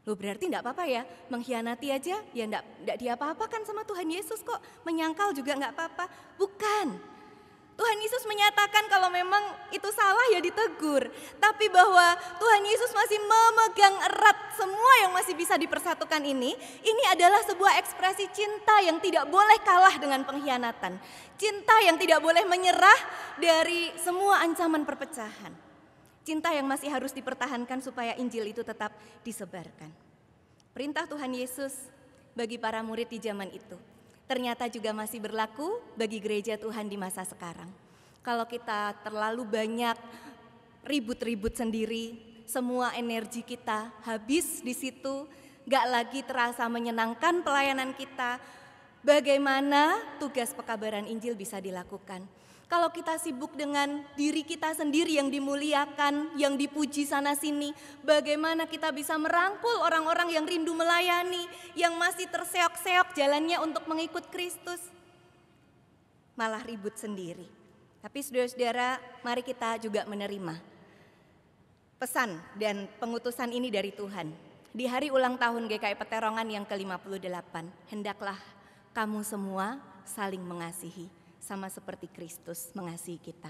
Loh berarti enggak apa-apa ya, mengkhianati aja ya enggak diapa-apakan sama Tuhan Yesus kok, menyangkal juga enggak apa-apa. Bukan. Tuhan Yesus menyatakan kalau memang itu salah ya ditegur. Tapi bahwa Tuhan Yesus masih memegang erat semua yang masih bisa dipersatukan ini adalah sebuah ekspresi cinta yang tidak boleh kalah dengan pengkhianatan. Cinta yang tidak boleh menyerah dari semua ancaman perpecahan. Cinta yang masih harus dipertahankan supaya Injil itu tetap disebarkan. Perintah Tuhan Yesus bagi para murid di zaman itu ternyata juga masih berlaku bagi gereja Tuhan di masa sekarang. Kalau kita terlalu banyak ribut-ribut sendiri, semua energi kita habis di situ, gak lagi terasa menyenangkan pelayanan kita, bagaimana tugas pekabaran Injil bisa dilakukan? Kalau kita sibuk dengan diri kita sendiri yang dimuliakan, yang dipuji sana sini, bagaimana kita bisa merangkul orang-orang yang rindu melayani, yang masih terseok-seok jalannya untuk mengikut Kristus? Malah ribut sendiri. Tapi saudara-saudara, mari kita juga menerima pesan dan pengutusan ini dari Tuhan. Di hari ulang tahun GKI Peterongan yang ke-58, hendaklah kamu semua saling mengasihi. Sama seperti Kristus mengasihi kita.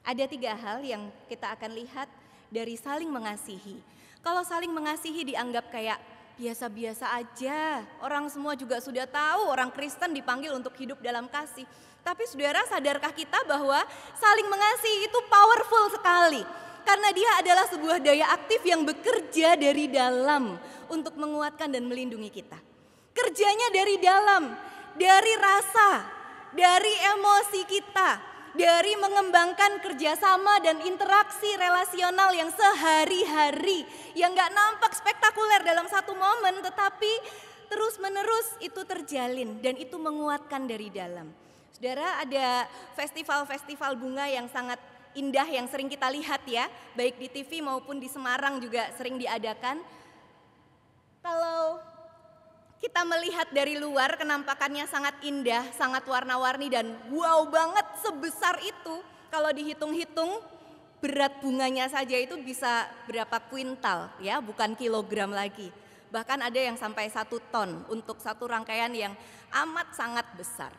Ada 3 hal yang kita akan lihat dari saling mengasihi. Kalau saling mengasihi dianggap kayak biasa-biasa aja. Orang semua juga sudah tahu orang Kristen dipanggil untuk hidup dalam kasih. Tapi saudara, sadarkah kita bahwa saling mengasihi itu powerful sekali. Karena dia adalah sebuah daya aktif yang bekerja dari dalam untuk menguatkan dan melindungi kita. Kerjanya dari dalam. dari rasa, dari emosi kita, dari mengembangkan kerjasama dan interaksi relasional yang sehari-hari, yang gak nampak spektakuler dalam satu momen, tetapi terus-menerus itu terjalin dan itu menguatkan dari dalam. Saudara, ada festival-festival bunga yang sangat indah yang sering kita lihat ya, baik di TV maupun di Semarang juga sering diadakan. Kalau kita melihat dari luar kenampakannya sangat indah, sangat warna-warni dan wow banget sebesar itu. Kalau dihitung-hitung berat bunganya saja itu bisa berapa kuintal ya, bukan kilogram lagi. Bahkan ada yang sampai 1 ton untuk satu rangkaian yang amat sangat besar.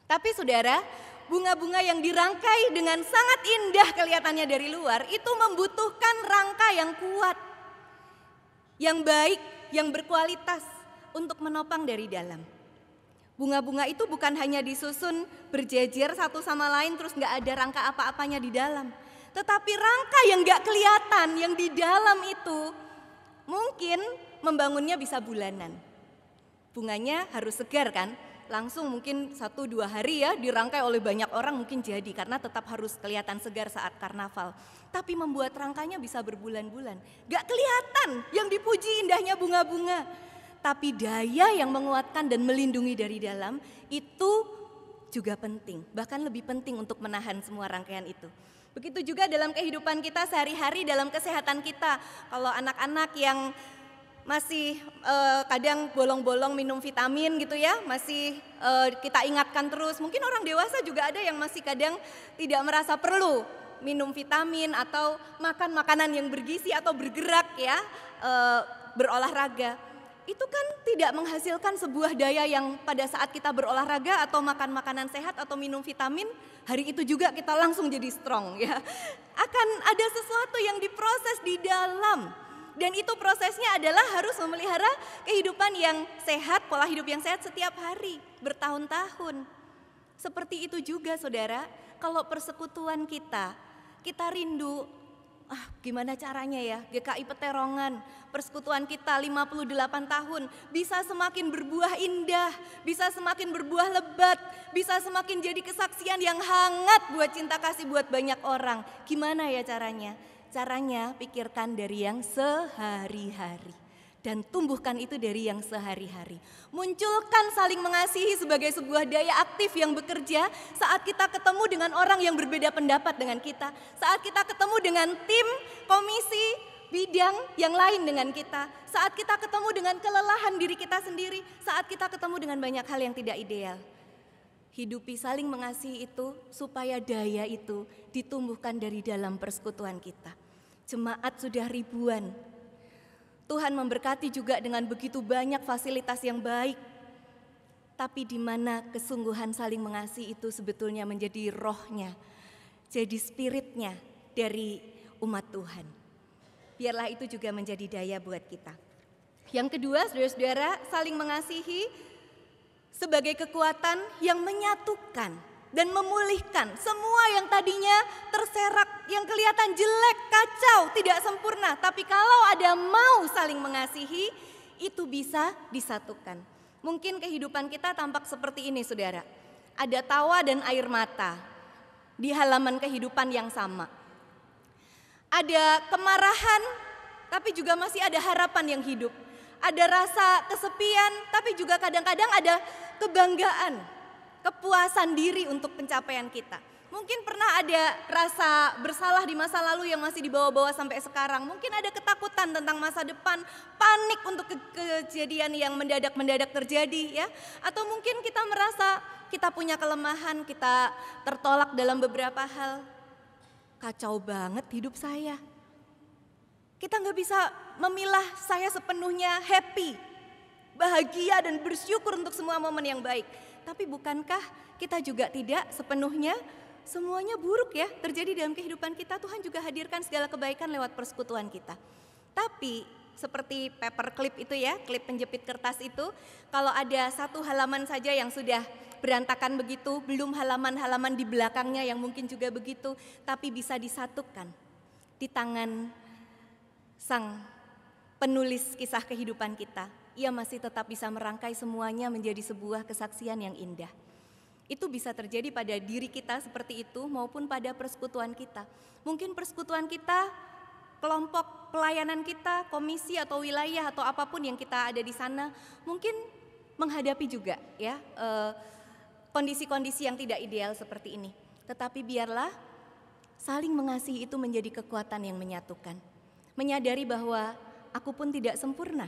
Tapi saudara, bunga-bunga yang dirangkai dengan sangat indah kelihatannya dari luar itu membutuhkan rangka yang kuat, yang baik, yang berkualitas untuk menopang dari dalam. Bunga-bunga itu bukan hanya disusun berjejer satu sama lain terus gak ada rangka apa-apanya di dalam. Tetapi rangka yang gak kelihatan yang di dalam itu mungkin membangunnya bisa bulanan. Bunganya harus segar kan? Langsung mungkin 1-2 hari ya dirangkai oleh banyak orang mungkin jadi karena tetap harus kelihatan segar saat karnaval. Tapi membuat rangkanya bisa berbulan-bulan. Gak kelihatan yang dipuji indahnya bunga-bunga. Tapi daya yang menguatkan dan melindungi dari dalam itu juga penting. Bahkan lebih penting untuk menahan semua rangkaian itu. Begitu juga dalam kehidupan kita sehari-hari, dalam kesehatan kita. Kalau anak-anak yang masih kadang bolong-bolong minum vitamin gitu ya, masih kita ingatkan terus. Mungkin orang dewasa juga ada yang masih kadang tidak merasa perlu minum vitamin atau makan makanan yang bergizi atau bergerak ya, berolahraga. Itu kan tidak menghasilkan sebuah daya yang pada saat kita berolahraga atau makan makanan sehat atau minum vitamin, hari itu juga kita langsung jadi strong ya. Akan ada sesuatu yang diproses di dalam. Dan itu prosesnya adalah harus memelihara kehidupan yang sehat, pola hidup yang sehat setiap hari, bertahun-tahun. Seperti itu juga saudara, kalau persekutuan kita rindu, gimana caranya ya GKI Peterongan, persekutuan kita 58 tahun, bisa semakin berbuah indah, bisa semakin berbuah lebat, bisa semakin jadi kesaksian yang hangat buat cinta kasih buat banyak orang. Gimana ya caranya? Caranya pikirkan dari yang sehari-hari dan tumbuhkan itu dari yang sehari-hari. Munculkan saling mengasihi sebagai sebuah daya aktif yang bekerja saat kita ketemu dengan orang yang berbeda pendapat dengan kita, saat kita ketemu dengan tim, komisi, bidang yang lain dengan kita, saat kita ketemu dengan kelelahan diri kita sendiri, saat kita ketemu dengan banyak hal yang tidak ideal. Hidupi saling mengasihi itu supaya daya itu ditumbuhkan dari dalam persekutuan kita. Jemaat sudah ribuan. Tuhan memberkati juga dengan begitu banyak fasilitas yang baik. Tapi di mana kesungguhan saling mengasihi itu sebetulnya menjadi rohnya, jadi spiritnya dari umat Tuhan. Biarlah itu juga menjadi daya buat kita. Yang kedua, saudara-saudara, saling mengasihi sebagai kekuatan yang menyatukan dan memulihkan semua yang tadinya terserak, yang kelihatan jelek, kacau, tidak sempurna. Tapi kalau ada mau saling mengasihi, itu bisa disatukan. Mungkin kehidupan kita tampak seperti ini saudara. Ada tawa dan air mata di halaman kehidupan yang sama. Ada kemarahan, tapi juga masih ada harapan yang hidup. Ada rasa kesepian, tapi juga kadang-kadang ada kebanggaan, kepuasan diri untuk pencapaian kita. Mungkin pernah ada rasa bersalah di masa lalu yang masih dibawa-bawa sampai sekarang. Mungkin ada ketakutan tentang masa depan, panik untuk kejadian yang mendadak-mendadak terjadi ya. Atau mungkin kita merasa kita punya kelemahan, kita tertolak dalam beberapa hal. Kacau banget hidup saya. Kita nggak bisa memilah saya sepenuhnya happy, bahagia dan bersyukur untuk semua momen yang baik. Tapi bukankah kita juga tidak sepenuhnya semuanya buruk ya terjadi dalam kehidupan kita? Tuhan juga hadirkan segala kebaikan lewat persekutuan kita. Tapi seperti paperclip itu ya, klip penjepit kertas itu, kalau ada satu halaman saja yang sudah berantakan begitu, belum halaman-halaman di belakangnya yang mungkin juga begitu, tapi bisa disatukan di tangan Sang penulis kisah kehidupan kita ia masih tetap bisa merangkai semuanya menjadi sebuah kesaksian yang indah. Itu bisa terjadi pada diri kita seperti itu maupun pada persekutuan kita. Mungkin persekutuan kita, kelompok pelayanan kita, komisi atau wilayah atau apapun yang kita ada di sana, mungkin menghadapi juga ya kondisi-kondisi yang tidak ideal seperti ini. Tetapi biarlah saling mengasihi itu menjadi kekuatan yang menyatukan. Menyadari bahwa aku pun tidak sempurna.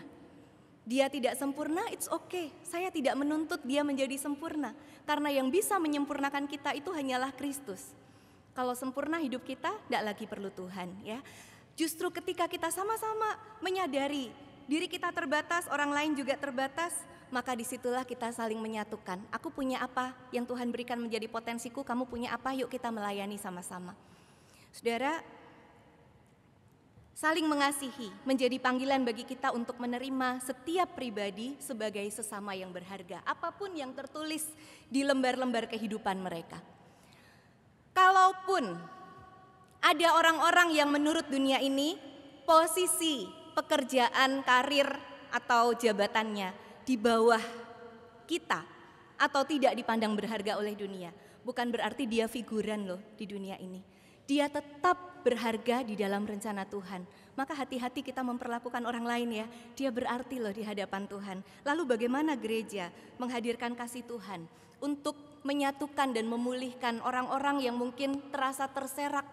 Dia tidak sempurna, it's okay. Saya tidak menuntut dia menjadi sempurna. Karena yang bisa menyempurnakan kita itu hanyalah Kristus. Kalau sempurna hidup kita, tidak lagi perlu Tuhan. Ya. Justru ketika kita sama-sama menyadari diri kita terbatas, orang lain juga terbatas, maka disitulah kita saling menyatukan. Aku punya apa yang Tuhan berikan menjadi potensiku, kamu punya apa, yuk kita melayani sama-sama. Saudara, saling mengasihi menjadi panggilan bagi kita untuk menerima setiap pribadi sebagai sesama yang berharga, apapun yang tertulis di lembar-lembar kehidupan mereka. Kalaupun ada orang-orang yang menurut dunia ini posisi pekerjaan, karir atau jabatannya di bawah kita atau tidak dipandang berharga oleh dunia, bukan berarti dia figuran loh di dunia ini. Dia tetap berharga di dalam rencana Tuhan. Maka hati-hati kita memperlakukan orang lain ya. Dia berarti loh di hadapan Tuhan. Lalu bagaimana gereja menghadirkan kasih Tuhan untuk menyatukan dan memulihkan orang-orang yang mungkin terasa terserak,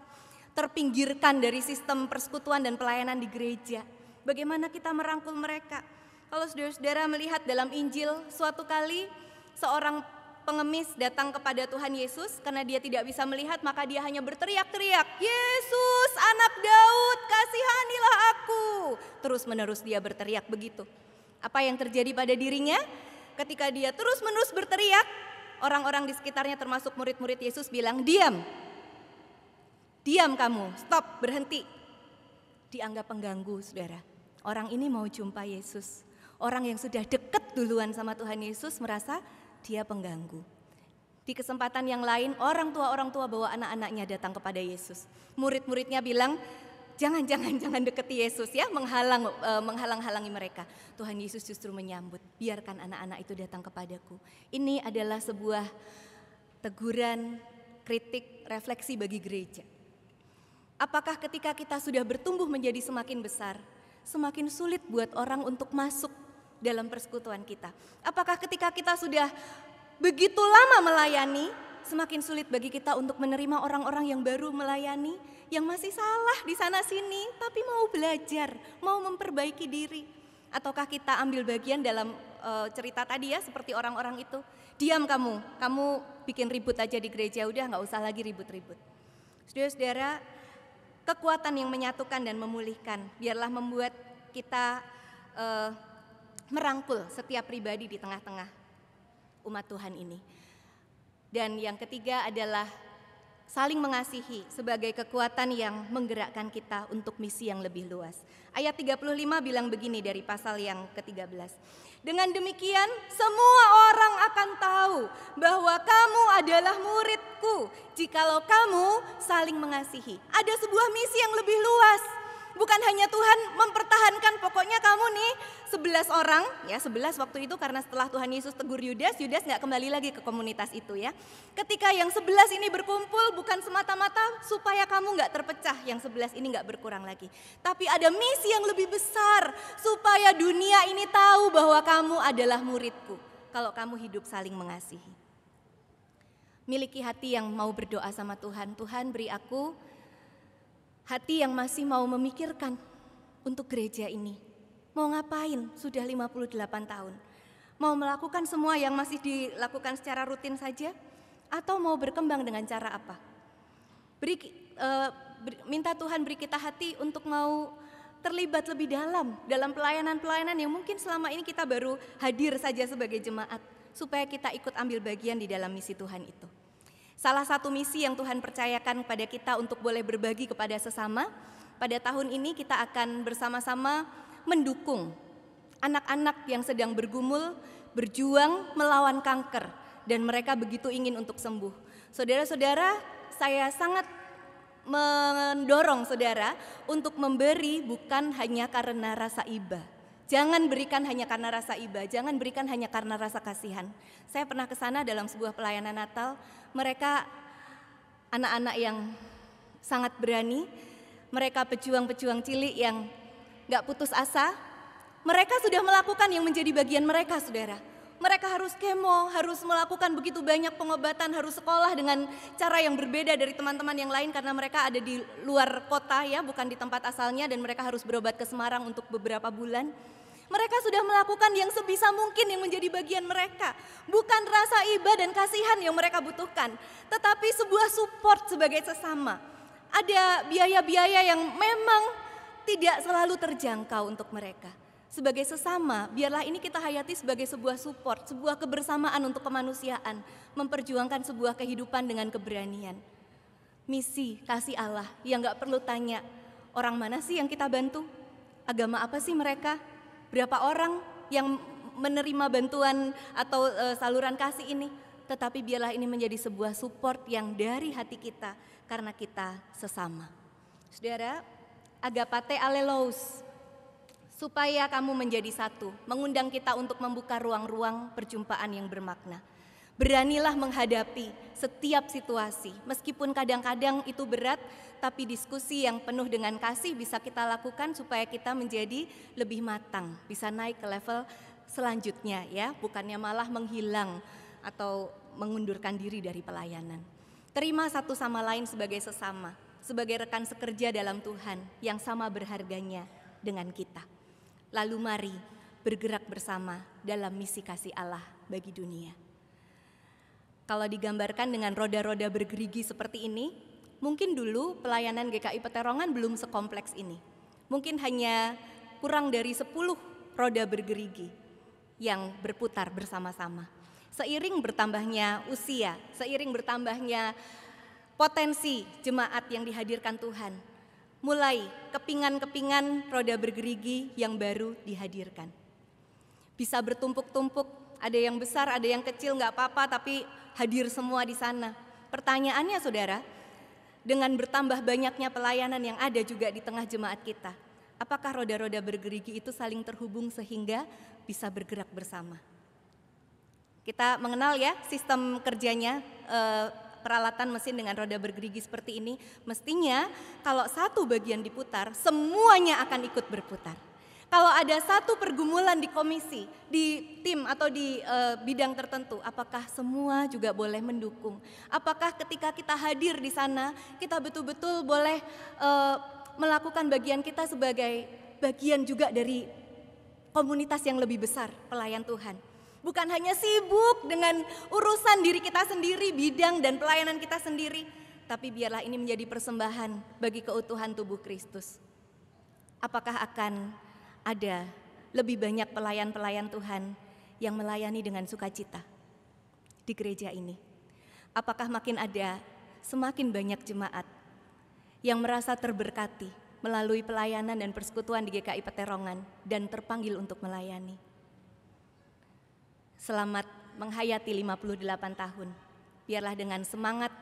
terpinggirkan dari sistem persekutuan dan pelayanan di gereja. Bagaimana kita merangkul mereka? Kalau saudara-saudara melihat dalam Injil, suatu kali seorang pengemis datang kepada Tuhan Yesus karena dia tidak bisa melihat, maka dia hanya berteriak-teriak, "Yesus, anak Daud, kasihanilah aku." Terus-menerus dia berteriak begitu. Apa yang terjadi pada dirinya? Ketika dia terus-menerus berteriak, orang-orang di sekitarnya termasuk murid-murid Yesus bilang, "Diam. Diam kamu, stop, berhenti." Dianggap pengganggu, saudara. Orang ini mau jumpa Yesus. Orang yang sudah dekat duluan sama Tuhan Yesus merasa dia pengganggu. Di kesempatan yang lain, orang tua bawa anak-anaknya datang kepada Yesus. Murid-muridnya bilang, jangan deketi Yesus ya, menghalang-halangi mereka. Tuhan Yesus justru menyambut, biarkan anak-anak itu datang kepadaku. Ini adalah sebuah teguran, kritik, refleksi bagi gereja. Apakah ketika kita sudah bertumbuh menjadi semakin besar, semakin sulit buat orang untuk masuk dalam persekutuan kita? Apakah ketika kita sudah begitu lama melayani, semakin sulit bagi kita untuk menerima orang-orang yang baru melayani, yang masih salah di sana sini, tapi mau belajar, mau memperbaiki diri? Ataukah kita ambil bagian dalam cerita tadi ya, seperti orang-orang itu, diam kamu bikin ribut aja di gereja, udah gak usah lagi ribut-ribut. Saudara-saudara, kekuatan yang menyatukan dan memulihkan, biarlah membuat kita merangkul setiap pribadi di tengah-tengah umat Tuhan ini. Dan yang ketiga adalah saling mengasihi sebagai kekuatan yang menggerakkan kita untuk misi yang lebih luas. Ayat 35 bilang begini dari pasal yang ke-13. Dengan demikian semua orang akan tahu bahwa kamu adalah muridku jikalau kamu saling mengasihi. Ada sebuah misi yang lebih luas. Bukan hanya Tuhan mempertahankan, pokoknya kamu nih 11 orang, ya 11 waktu itu karena setelah Tuhan Yesus tegur Yudas gak kembali lagi ke komunitas itu ya. Ketika yang 11 ini berkumpul bukan semata-mata supaya kamu gak terpecah, yang 11 ini gak berkurang lagi. Tapi ada misi yang lebih besar, supaya dunia ini tahu bahwa kamu adalah muridku. Kalau kamu hidup saling mengasihi. Miliki hati yang mau berdoa sama Tuhan, Tuhan beri aku hati yang masih mau memikirkan untuk gereja ini. Mau ngapain sudah 58 tahun? Mau melakukan semua yang masih dilakukan secara rutin saja? Atau mau berkembang dengan cara apa? Minta Tuhan beri kita hati untuk mau terlibat lebih dalam pelayanan-pelayanan yang mungkin selama ini kita baru hadir saja sebagai jemaat. Supaya kita ikut ambil bagian di dalam misi Tuhan itu. Salah satu misi yang Tuhan percayakan kepada kita untuk boleh berbagi kepada sesama, pada tahun ini kita akan bersama-sama mendukung anak-anak yang sedang bergumul, berjuang melawan kanker, dan mereka begitu ingin untuk sembuh. Saudara-saudara, saya sangat mendorong saudara untuk memberi bukan hanya karena rasa iba, Jangan berikan hanya karena rasa iba, jangan berikan hanya karena rasa kasihan. Saya pernah ke sana dalam sebuah pelayanan Natal, mereka anak-anak yang sangat berani, mereka pejuang-pejuang cilik yang gak putus asa, mereka sudah melakukan yang menjadi bagian mereka, saudara. Mereka harus kemo, harus melakukan begitu banyak pengobatan, harus sekolah dengan cara yang berbeda dari teman-teman yang lain karena mereka ada di luar kota ya, bukan di tempat asalnya, dan mereka harus berobat ke Semarang untuk beberapa bulan. Mereka sudah melakukan yang sebisa mungkin yang menjadi bagian mereka. Bukan rasa iba dan kasihan yang mereka butuhkan, tetapi sebuah support sebagai sesama. Ada biaya-biaya yang memang tidak selalu terjangkau untuk mereka. Sebagai sesama, biarlah ini kita hayati sebagai sebuah support, sebuah kebersamaan untuk kemanusiaan, memperjuangkan sebuah kehidupan dengan keberanian. Misi kasih Allah yang gak perlu tanya, orang mana sih yang kita bantu? Agama apa sih mereka? Berapa orang yang menerima bantuan atau saluran kasih ini? Tetapi biarlah ini menjadi sebuah support yang dari hati kita karena kita sesama. Saudara, agapate alelous, supaya kamu menjadi satu, mengundang kita untuk membuka ruang-ruang perjumpaan yang bermakna. Beranilah menghadapi setiap situasi, meskipun kadang-kadang itu berat, tapi diskusi yang penuh dengan kasih bisa kita lakukan supaya kita menjadi lebih matang, bisa naik ke level selanjutnya ya, bukannya malah menghilang atau mengundurkan diri dari pelayanan. Terima satu sama lain sebagai sesama, sebagai rekan sekerja dalam Tuhan yang sama berharganya dengan kita. Lalu mari bergerak bersama dalam misi kasih Allah bagi dunia. Kalau digambarkan dengan roda-roda bergerigi seperti ini, mungkin dulu pelayanan GKI Peterongan belum sekompleks ini. Mungkin hanya kurang dari 10 roda bergerigi yang berputar bersama-sama. Seiring bertambahnya usia, seiring bertambahnya potensi jemaat yang dihadirkan Tuhan, mulai kepingan-kepingan roda bergerigi yang baru dihadirkan. Bisa bertumpuk-tumpuk, ada yang besar, ada yang kecil, gak apa-apa, tapi hadir semua di sana. Pertanyaannya saudara, dengan bertambah banyaknya pelayanan yang ada juga di tengah jemaat kita, apakah roda-roda bergerigi itu saling terhubung sehingga bisa bergerak bersama? Kita mengenal ya sistem kerjanya, peralatan mesin dengan roda bergerigi seperti ini. Mestinya kalau satu bagian diputar, semuanya akan ikut berputar. Kalau ada satu pergumulan di komisi, di tim atau di bidang tertentu, apakah semua juga boleh mendukung? Apakah ketika kita hadir di sana, kita betul-betul boleh melakukan bagian kita sebagai bagian juga dari komunitas yang lebih besar, pelayan Tuhan. Bukan hanya sibuk dengan urusan diri kita sendiri, bidang dan pelayanan kita sendiri, tapi biarlah ini menjadi persembahan bagi keutuhan tubuh Kristus. Apakah akan ada lebih banyak pelayan-pelayan Tuhan yang melayani dengan sukacita di gereja ini? Apakah makin ada semakin banyak jemaat yang merasa terberkati melalui pelayanan dan persekutuan di GKI Peterongan dan terpanggil untuk melayani? Selamat menghayati 58 tahun. Biarlah dengan semangat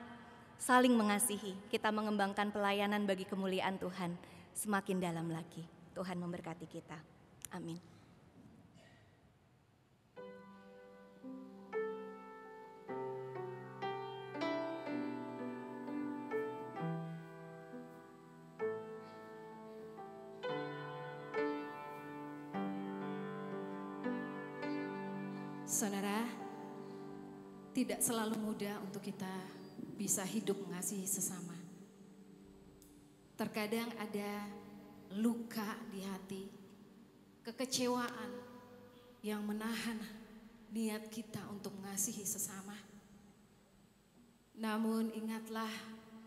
saling mengasihi, kita mengembangkan pelayanan bagi kemuliaan Tuhan semakin dalam lagi. Tuhan memberkati kita. Amin. Saudara, tidak selalu mudah untuk kita bisa hidup mengasihi sesama. Terkadang ada luka di hati, kekecewaan yang menahan niat kita untuk mengasihi sesama. Namun ingatlah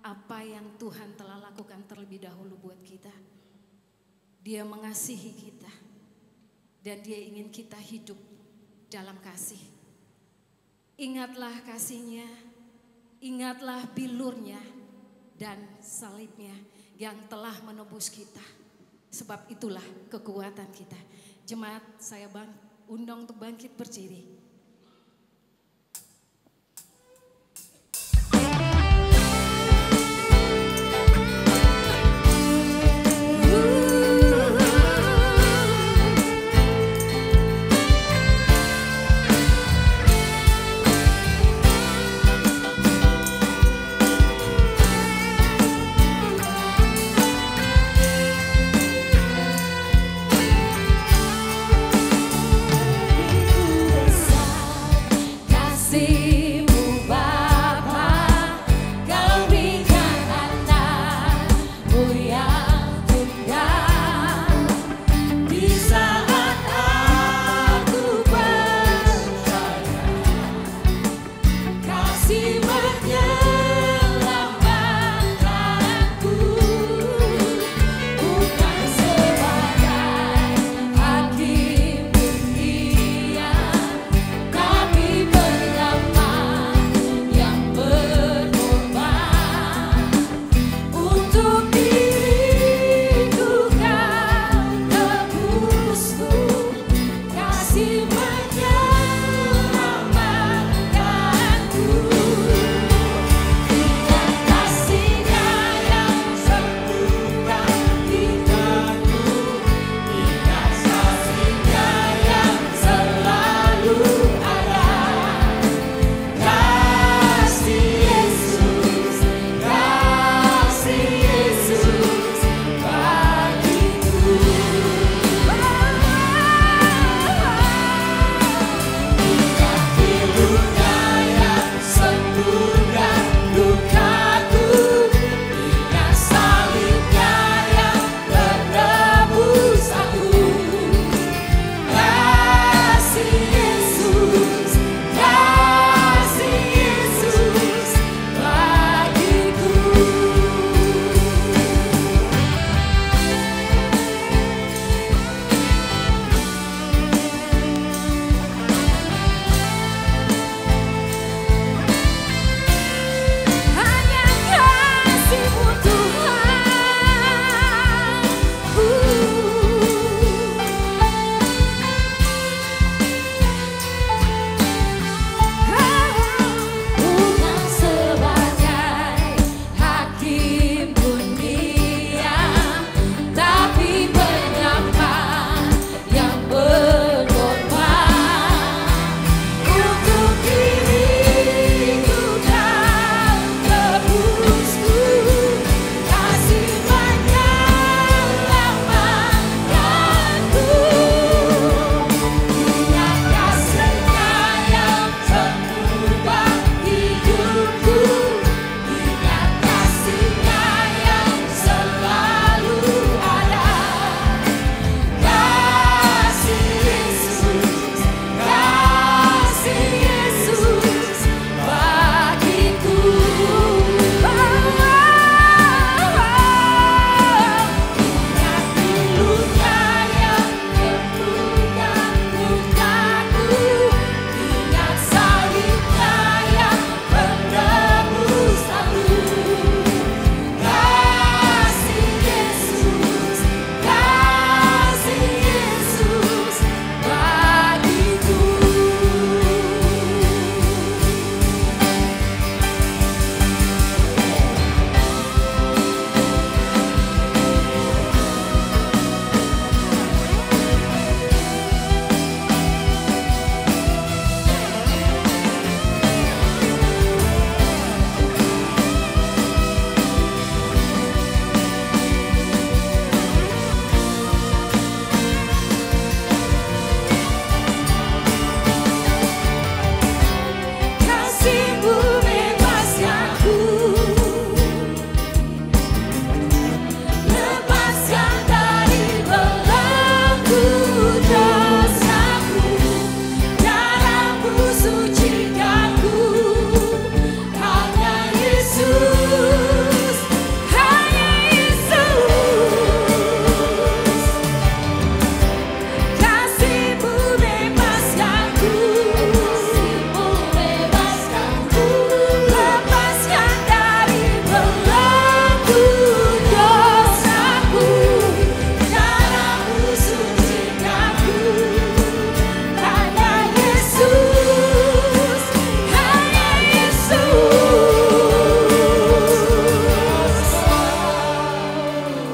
apa yang Tuhan telah lakukan terlebih dahulu buat kita. Dia mengasihi kita dan Dia ingin kita hidup dalam kasih. Ingatlah kasihnya, ingatlah bilurnya dan salibnya yang telah menebus kita. Sebab itulah kekuatan kita. Jemaat, saya undang untuk bangkit berdiri.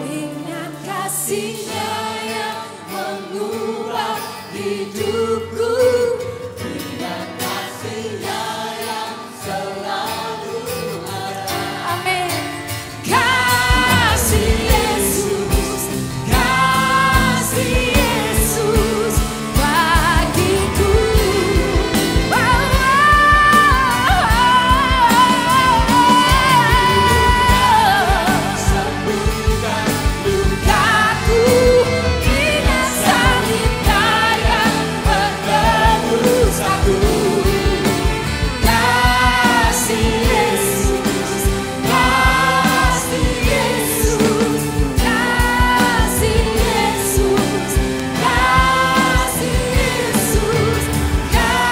Ingat kasih-Nya yang mengubah hidupku. Ingat kasih-Nya yang selalu ada. Amin. Kasih Yesus, kasih Yesus bagiku. Sembuhkan lukaku, ingat salib-Nya yang menebus aku. Kasih Yesus, kasih Yesus, kasih Yesus, kasih Yesus, kasih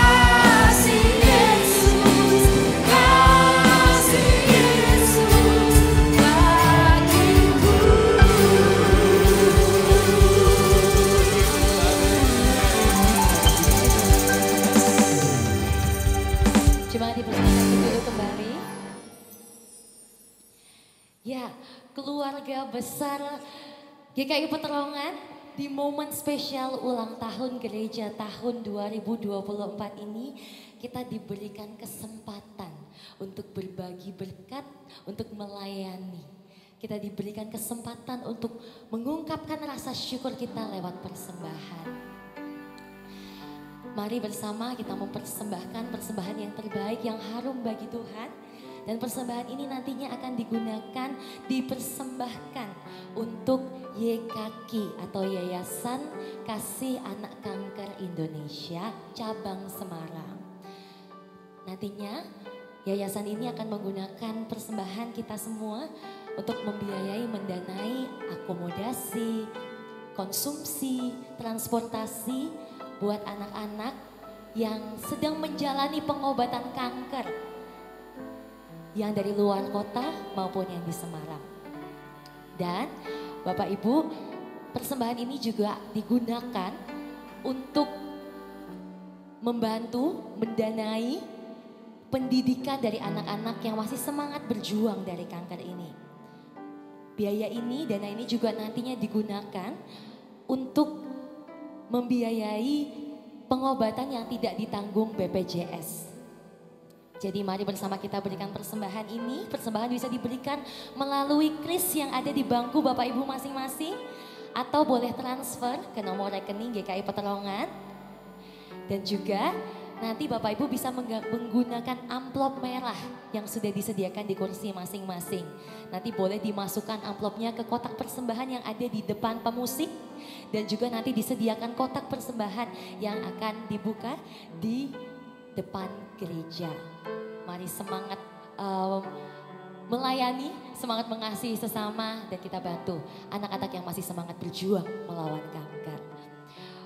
Yesus, kasih Yesus bagiku. Coba dipersilakan dulu kembali. Ya, keluarga besar GKI Peterongan di momen spesial ulang tahun gereja tahun 2024 ini kita diberikan kesempatan untuk berbagi berkat, untuk melayani. Kita diberikan kesempatan untuk mengungkapkan rasa syukur kita lewat persembahan. Mari bersama kita mempersembahkan persembahan yang terbaik, yang harum bagi Tuhan. Dan persembahan ini nantinya akan digunakan, dipersembahkan untuk YKK atau Yayasan Kasih Anak Kanker Indonesia Cabang Semarang. Nantinya yayasan ini akan menggunakan persembahan kita semua untuk membiayai, mendanai akomodasi, konsumsi, transportasi buat anak-anak yang sedang menjalani pengobatan kanker, yang dari luar kota maupun yang di Semarang. Dan Bapak Ibu, persembahan ini juga digunakan untuk membantu, mendanai pendidikan dari anak-anak yang masih semangat berjuang dari kanker ini. Biaya ini, dana ini juga nantinya digunakan untuk membiayai pengobatan yang tidak ditanggung BPJS. Jadi mari bersama kita berikan persembahan ini. Persembahan bisa diberikan melalui kris yang ada di bangku Bapak Ibu masing-masing. Atau boleh transfer ke nomor rekening GKI Peterongan. Dan juga nanti Bapak Ibu bisa menggunakan amplop merah yang sudah disediakan di kursi masing-masing. Nanti boleh dimasukkan amplopnya ke kotak persembahan yang ada di depan pemusik. Dan juga nanti disediakan kotak persembahan yang akan dibuka di depan gereja. Mari semangat melayani, semangat mengasihi sesama, dan kita bantu anak-anak yang masih semangat berjuang melawan kanker.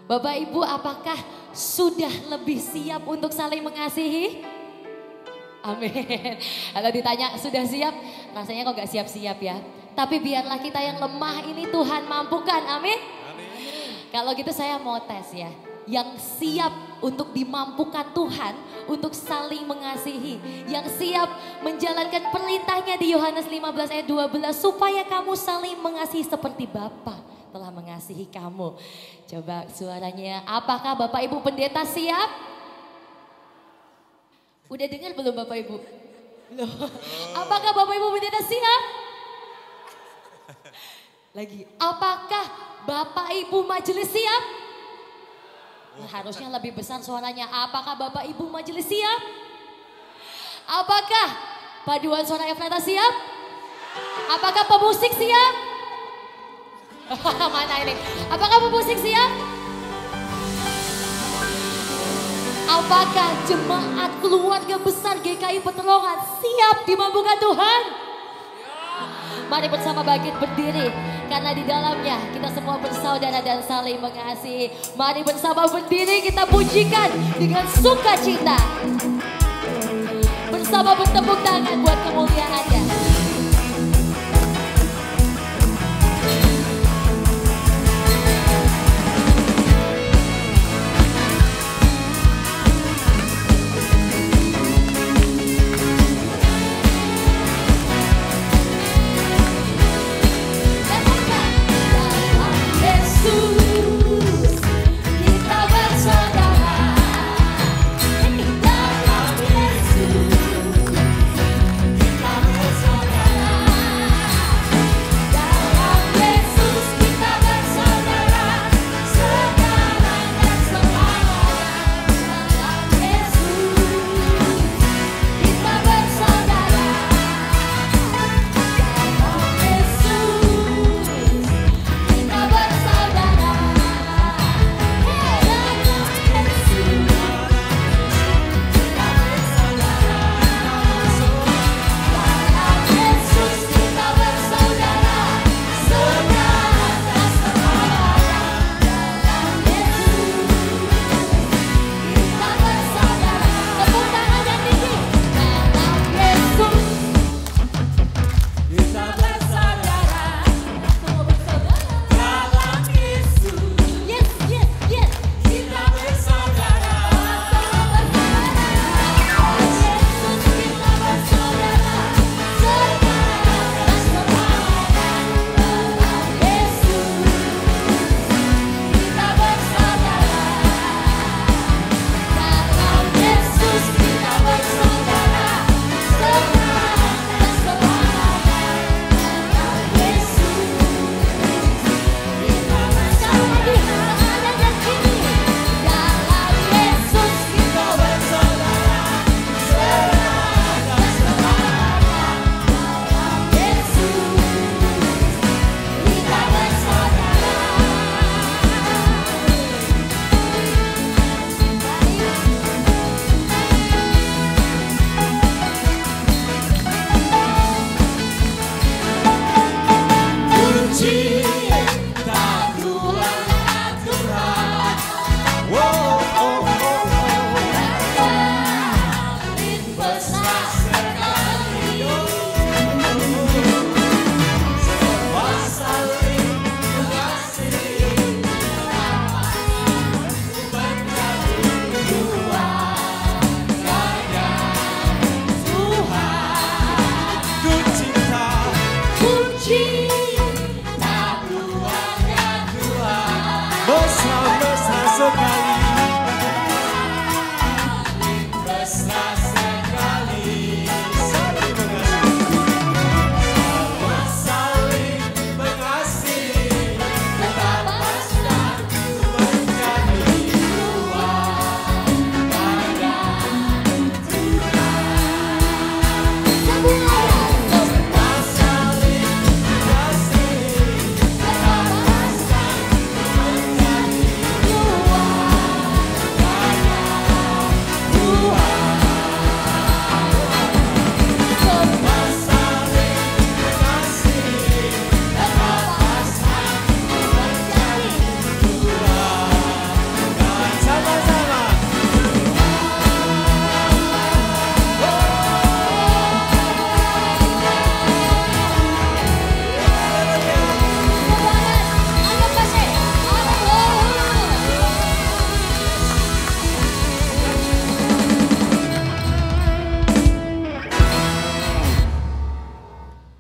Bapak Ibu, apakah sudah lebih siap untuk saling mengasihi? Amin. Kalau ditanya sudah siap, rasanya kok gak siap-siap ya. Tapi biarlah kita yang lemah ini Tuhan mampukan, amin. Kalau gitu saya mau tes ya. Yang siap untuk dimampukan Tuhan untuk saling mengasihi. Yang siap menjalankan perintahnya di Yohanes 15 ayat 12. Supaya kamu saling mengasihi seperti Bapa telah mengasihi kamu. Coba suaranya, apakah Bapak Ibu pendeta siap? Udah dengar belum Bapak Ibu? Loh. Apakah Bapak Ibu pendeta siap? Lagi, apakah Bapak Ibu majelis siap? Nah, harusnya lebih besar suaranya. Apakah Bapak Ibu majelis siap? Apakah paduan suara Efrata siap? Apakah pemusik siap? Mana ini? Apakah pemusik siap? Apakah jemaat keluarga besar GKI Peterongan siap dimampukan Tuhan? Mari bersama bangkit berdiri, karena di dalamnya kita semua bersaudara dan saling mengasihi. Mari bersama berdiri, kita pujikan dengan sukacita. Bersama bertepuk tangan buat kemuliaannya.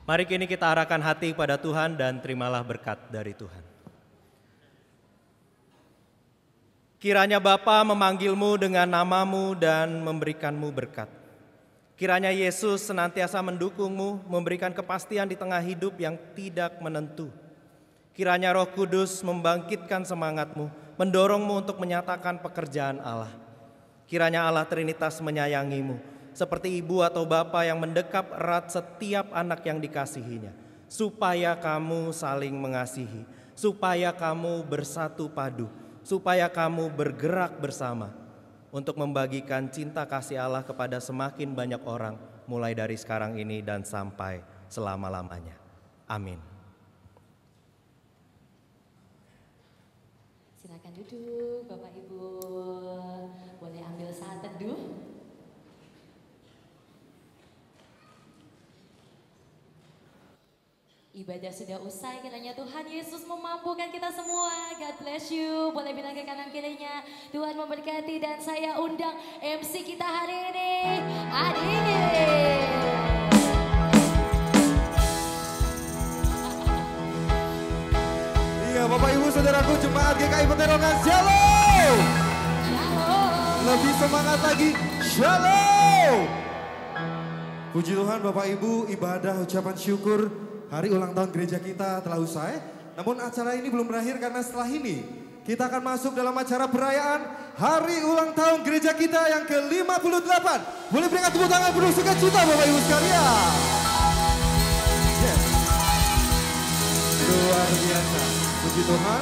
Mari kini kita arahkan hati pada Tuhan dan terimalah berkat dari Tuhan. Kiranya Bapa memanggilmu dengan namamu dan memberikanmu berkat. Kiranya Yesus senantiasa mendukungmu, memberikan kepastian di tengah hidup yang tidak menentu. Kiranya Roh Kudus membangkitkan semangatmu, mendorongmu untuk menyatakan pekerjaan Allah. Kiranya Allah Trinitas menyayangimu, seperti ibu atau bapa yang mendekap erat setiap anak yang dikasihinya, supaya kamu saling mengasihi, supaya kamu bersatu padu, supaya kamu bergerak bersama untuk membagikan cinta kasih Allah kepada semakin banyak orang, mulai dari sekarang ini dan sampai selama-lamanya. Amin. Silakan duduk Bapak Ibu, boleh ambil saat teduh. Ibadah sudah usai, kiranya Tuhan Yesus memampukan kita semua. God bless you. Boleh bilang ke kanan kirinya, Tuhan memberkati. Dan saya undang MC kita hari ini, Adi. Iya, Bapak Ibu Saudaraku, Jemaat GKI Peterongan, Shalom. Lebih semangat lagi, Shalom. Puji Tuhan Bapak Ibu, ibadah ucapan syukur hari ulang tahun gereja kita telah usai. Namun acara ini belum berakhir karena setelah ini kita akan masuk dalam acara perayaan hari ulang tahun gereja kita yang ke-58. Boleh berikan tepuk tangan penuh sukacita Bapak Ibu sekalian. Yes. Luar biasa. Puji Tuhan.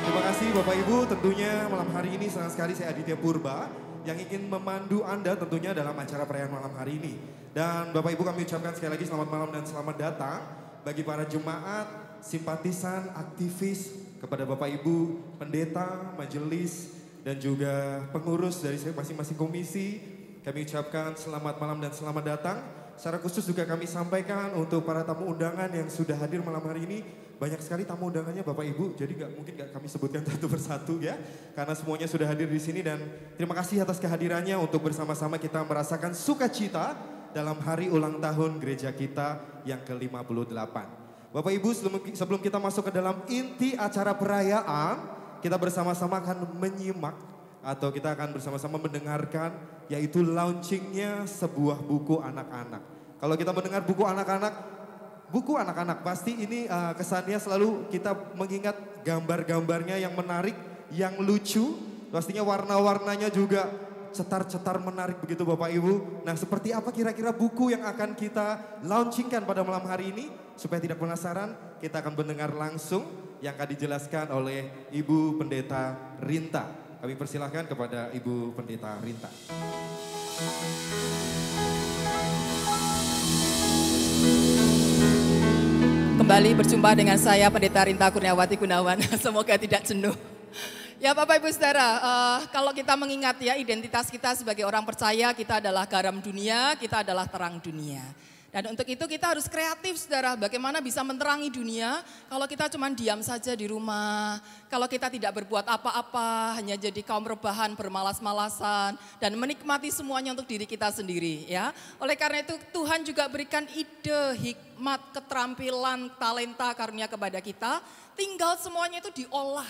Terima kasih Bapak Ibu. Tentunya malam hari ini senang sekali saya Aditya Purba yang ingin memandu Anda tentunya dalam acara perayaan malam hari ini. Dan Bapak Ibu kami ucapkan sekali lagi selamat malam dan selamat datang bagi para jemaat, simpatisan, aktivis, kepada Bapak Ibu, pendeta, majelis, dan juga pengurus dari masing-masing komisi. Kami ucapkan selamat malam dan selamat datang. Secara khusus juga kami sampaikan untuk para tamu undangan yang sudah hadir malam hari ini. Banyak sekali tamu undangannya Bapak Ibu, jadi mungkin kami sebutkan satu persatu ya. Karena semuanya sudah hadir di sini dan terima kasih atas kehadirannya untuk bersama-sama kita merasakan sukacita dalam hari ulang tahun gereja kita yang ke-58. Bapak Ibu, sebelum kita masuk ke dalam inti acara perayaan, kita bersama-sama akan menyimak atau kita akan bersama-sama mendengarkan yaitu launchingnya sebuah buku anak-anak. Kalau kita mendengar buku anak-anak pasti ini kesannya selalu kita mengingat gambar-gambarnya yang menarik, yang lucu, pastinya warna-warnanya juga cetar-cetar menarik begitu Bapak Ibu. Nah seperti apa kira-kira buku yang akan kita launchingkan pada malam hari ini? Supaya tidak penasaran, kita akan mendengar langsung yang akan dijelaskan oleh Ibu Pendeta Rinta. Kami persilahkan kepada Ibu Pendeta Rinta. Kembali berjumpa dengan saya Pendeta Rinta Kurniawati Gunawan. Semoga tidak jenuh. Ya Bapak Ibu Saudara, kalau kita mengingat ya identitas kita sebagai orang percaya, kita adalah garam dunia, kita adalah terang dunia. Dan untuk itu kita harus kreatif Saudara, bagaimana bisa menerangi dunia kalau kita cuma diam saja di rumah, kalau kita tidak berbuat apa-apa, hanya jadi kaum rebahan bermalas-malasan dan menikmati semuanya untuk diri kita sendiri ya. Oleh karena itu Tuhan juga berikan ide, hikmat, keterampilan, talenta, karunia kepada kita, tinggal semuanya itu diolah.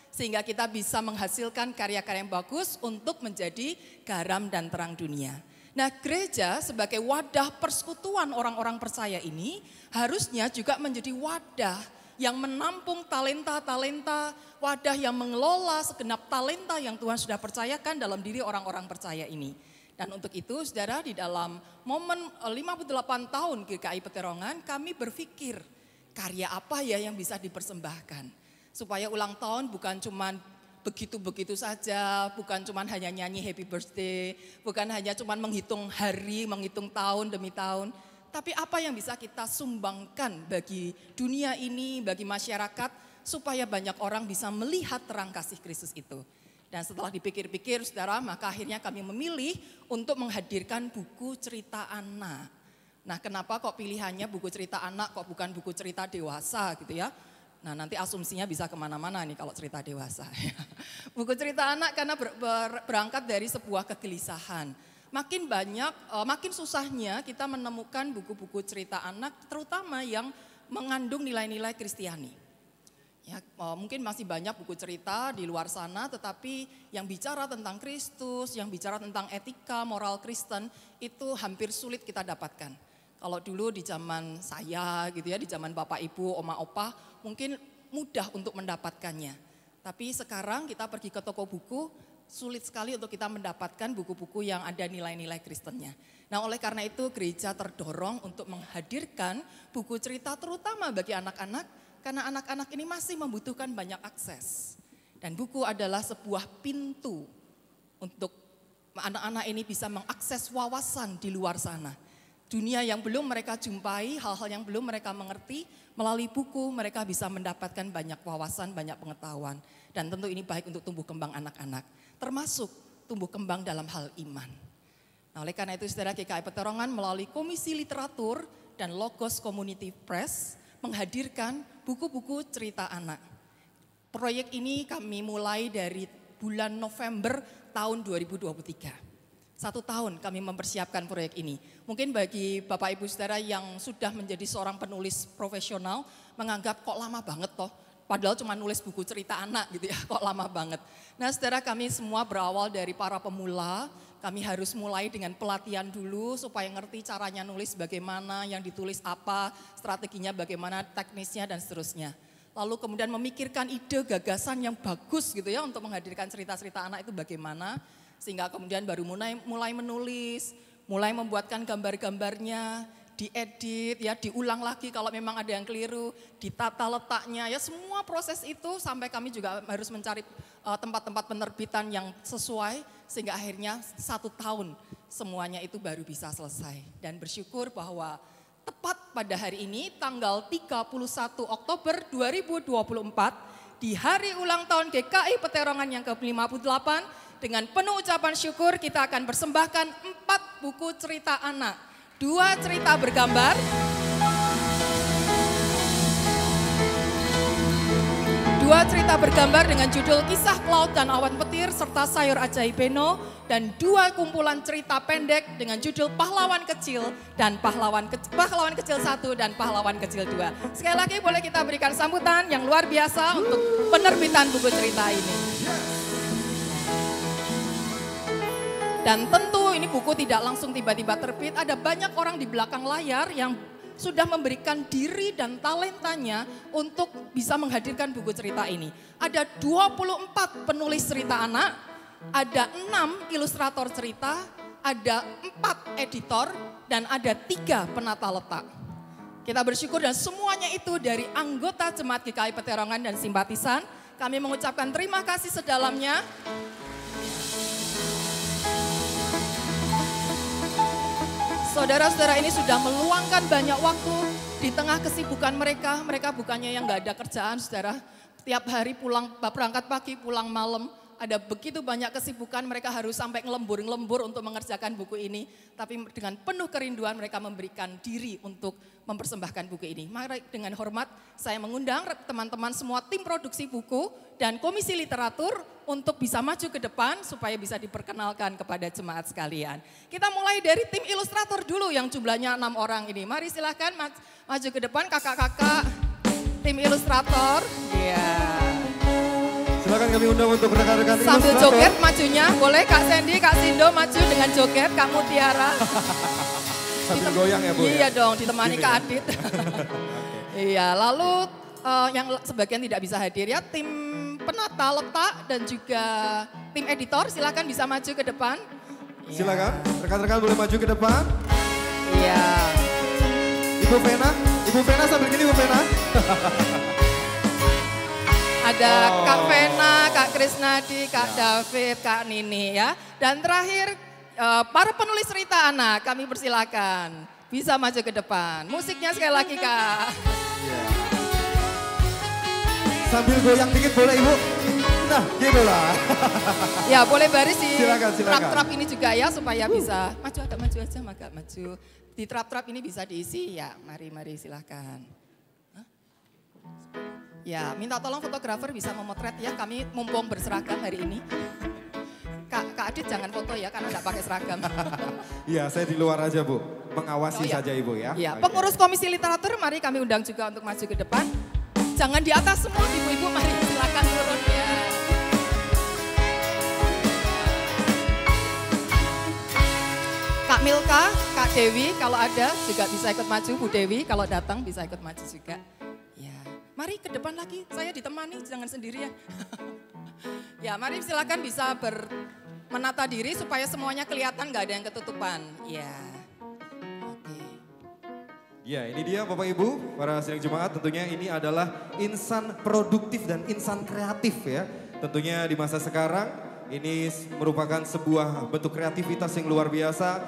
Sehingga kita bisa menghasilkan karya-karya yang bagus untuk menjadi garam dan terang dunia. Nah gereja sebagai wadah persekutuan orang-orang percaya ini harusnya juga menjadi wadah yang menampung talenta-talenta, wadah yang mengelola segenap talenta yang Tuhan sudah percayakan dalam diri orang-orang percaya ini. Dan untuk itu saudara di dalam momen 58 tahun GKI Peterongan kami berpikir karya apa ya yang bisa dipersembahkan. Supaya ulang tahun bukan cuma begitu-begitu saja, bukan cuma hanya nyanyi happy birthday, bukan hanya cuma menghitung hari, menghitung tahun demi tahun. Tapi apa yang bisa kita sumbangkan bagi dunia ini, bagi masyarakat, supaya banyak orang bisa melihat terang kasih Kristus itu. Dan setelah dipikir-pikir saudara, maka akhirnya kami memilih untuk menghadirkan buku cerita anak. Nah kenapa kok pilihannya buku cerita anak, kok bukan buku cerita dewasa gitu ya. Nah nanti asumsinya bisa kemana-mana nih kalau cerita dewasa. Buku cerita anak karena berangkat dari sebuah kegelisahan. Makin banyak, makin susahnya kita menemukan buku-buku cerita anak, terutama yang mengandung nilai-nilai Kristiani. Ya, mungkin masih banyak buku cerita di luar sana, tetapi yang bicara tentang Kristus, yang bicara tentang etika, moral Kristen, itu hampir sulit kita dapatkan. Kalau dulu di zaman saya gitu ya, di zaman bapak ibu, oma opa, mungkin mudah untuk mendapatkannya. Tapi sekarang kita pergi ke toko buku, sulit sekali untuk kita mendapatkan buku-buku yang ada nilai-nilai Kristennya. Nah, oleh karena itu gereja terdorong untuk menghadirkan buku cerita terutama bagi anak-anak, karena anak-anak ini masih membutuhkan banyak akses. Dan buku adalah sebuah pintu untuk anak-anak ini bisa mengakses wawasan di luar sana. Dunia yang belum mereka jumpai, hal-hal yang belum mereka mengerti, melalui buku mereka bisa mendapatkan banyak wawasan, banyak pengetahuan. Dan tentu ini baik untuk tumbuh kembang anak-anak, termasuk tumbuh kembang dalam hal iman. Nah, oleh karena itu saudara, GKI Peterongan melalui Komisi Literatur dan Logos Community Press menghadirkan buku-buku cerita anak. Proyek ini kami mulai dari bulan November tahun 2023. 1 tahun kami mempersiapkan proyek ini. Mungkin bagi Bapak Ibu Saudara yang sudah menjadi seorang penulis profesional menganggap kok lama banget toh. Padahal cuma nulis buku cerita anak gitu ya, kok lama banget. Nah, saudara, kami semua berawal dari para pemula, kami harus mulai dengan pelatihan dulu supaya ngerti caranya nulis bagaimana, yang ditulis apa, strateginya bagaimana, teknisnya dan seterusnya. Lalu kemudian memikirkan ide, gagasan yang bagus gitu ya untuk menghadirkan cerita-cerita anak itu bagaimana, sehingga kemudian baru mulai menulis, mulai membuatkan gambar-gambarnya, diedit, ya diulang lagi kalau memang ada yang keliru, ditata letaknya, ya semua proses itu sampai kami juga harus mencari tempat-tempat penerbitan yang sesuai sehingga akhirnya 1 tahun semuanya itu baru bisa selesai. Dan bersyukur bahwa tepat pada hari ini tanggal 31 Oktober 2024 di hari ulang tahun GKI Peterongan yang ke-58 dengan penuh ucapan syukur kita akan persembahkan 4 buku cerita anak. 2 cerita bergambar, 2 cerita bergambar dengan judul Kisah Laut dan Awan Petir serta Sayur Ajaib Beno, dan 2 kumpulan cerita pendek dengan judul Pahlawan Kecil dan Pahlawan Kecil 1 dan Pahlawan Kecil 2. Sekali lagi boleh kita berikan sambutan yang luar biasa untuk penerbitan buku cerita ini. Dan tentu ini buku tidak langsung tiba-tiba terbit, ada banyak orang di belakang layar yang sudah memberikan diri dan talentanya untuk bisa menghadirkan buku cerita ini. Ada 24 penulis cerita anak, ada 6 ilustrator cerita, ada 4 editor, dan ada 3 penata letak. Kita bersyukur dan semuanya itu dari anggota Jemaat GKI Peterongan dan simpatisan. Kami mengucapkan terima kasih sedalamnya. Saudara-saudara ini sudah meluangkan banyak waktu di tengah kesibukan mereka. Mereka bukannya yang gak ada kerjaan, saudara. Tiap hari pulang, berangkat pagi, pulang malam. Ada begitu banyak kesibukan, mereka harus sampai ngelembur-ngelembur untuk mengerjakan buku ini. Tapi dengan penuh kerinduan mereka memberikan diri untuk mempersembahkan buku ini. Mari dengan hormat saya mengundang teman-teman semua tim produksi buku dan komisi literatur untuk bisa maju ke depan supaya bisa diperkenalkan kepada jemaat sekalian. Kita mulai dari tim ilustrator dulu yang jumlahnya 6 orang ini. Mari silahkan maju ke depan kakak-kakak tim ilustrator. Silakan kami undang untuk rekan-rekan sambil joget majunya, boleh Kak Sandy, Kak Sindo maju dengan joget, Kak Mutiara. Sambil goyang ya Bu? Iya dong, ditemani Kak Adit. Iya, lalu yang sebagian tidak bisa hadir ya, tim penata letak dan juga tim editor, silakan bisa maju ke depan. Silakan, rekan-rekan boleh maju ke depan. Iya. Ibu Vena sambil gini Bu Vena. Ada Kak Vena, Kak Krisnadi, Kak David, Kak Nini ya. Dan terakhir para penulis cerita anak kami persilakan bisa maju ke depan. Musiknya sekali lagi Kak. Sambil goyang dikit boleh Ibu? Nah gitu lah. Ya boleh baris di silakan. trap-trap ini juga ya supaya bisa maju, agak maju aja, agak maju. Di trap-trap ini bisa diisi ya, mari silahkan. Ya, minta tolong fotografer bisa memotret ya, kami mumpung berseragam hari ini. Kak Kak Adit jangan foto ya karena nggak pakai seragam. Iya, saya di luar aja Bu, mengawasi iya. saja Ibu ya. Iya, Oke. pengurus komisi literatur mari kami undang juga untuk maju ke depan. Jangan di atas semua ibu-ibu, mari silakan turun ya. Kak Milka, Kak Dewi kalau ada juga bisa ikut maju, Bu Dewi kalau datang bisa ikut maju juga. Ya, mari ke depan lagi, saya ditemani jangan sendirian. Ya, mari silakan bisa menata diri supaya semuanya kelihatan nggak ada yang ketutupan. Ya. Ya, ini dia Bapak Ibu, para sidang jemaat, tentunya ini adalah insan produktif dan insan kreatif ya. Tentunya di masa sekarang ini merupakan sebuah bentuk kreativitas yang luar biasa,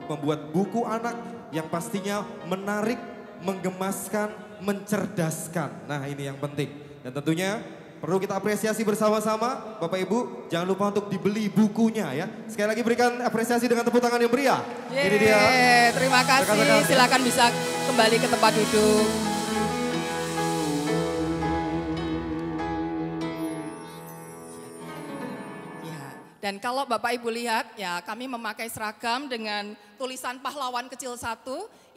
membuat buku anak yang pastinya menarik, menggemaskan, mencerdaskan. Nah, ini yang penting. Dan tentunya perlu kita apresiasi bersama-sama, Bapak Ibu, jangan lupa untuk dibeli bukunya ya. Sekali lagi berikan apresiasi dengan tepuk tangan yang meriah. Ini dia. Terima kasih, silakan bisa kembali ke tempat duduk. Ya, dan kalau Bapak Ibu lihat, ya kami memakai seragam dengan tulisan pahlawan kecil 1.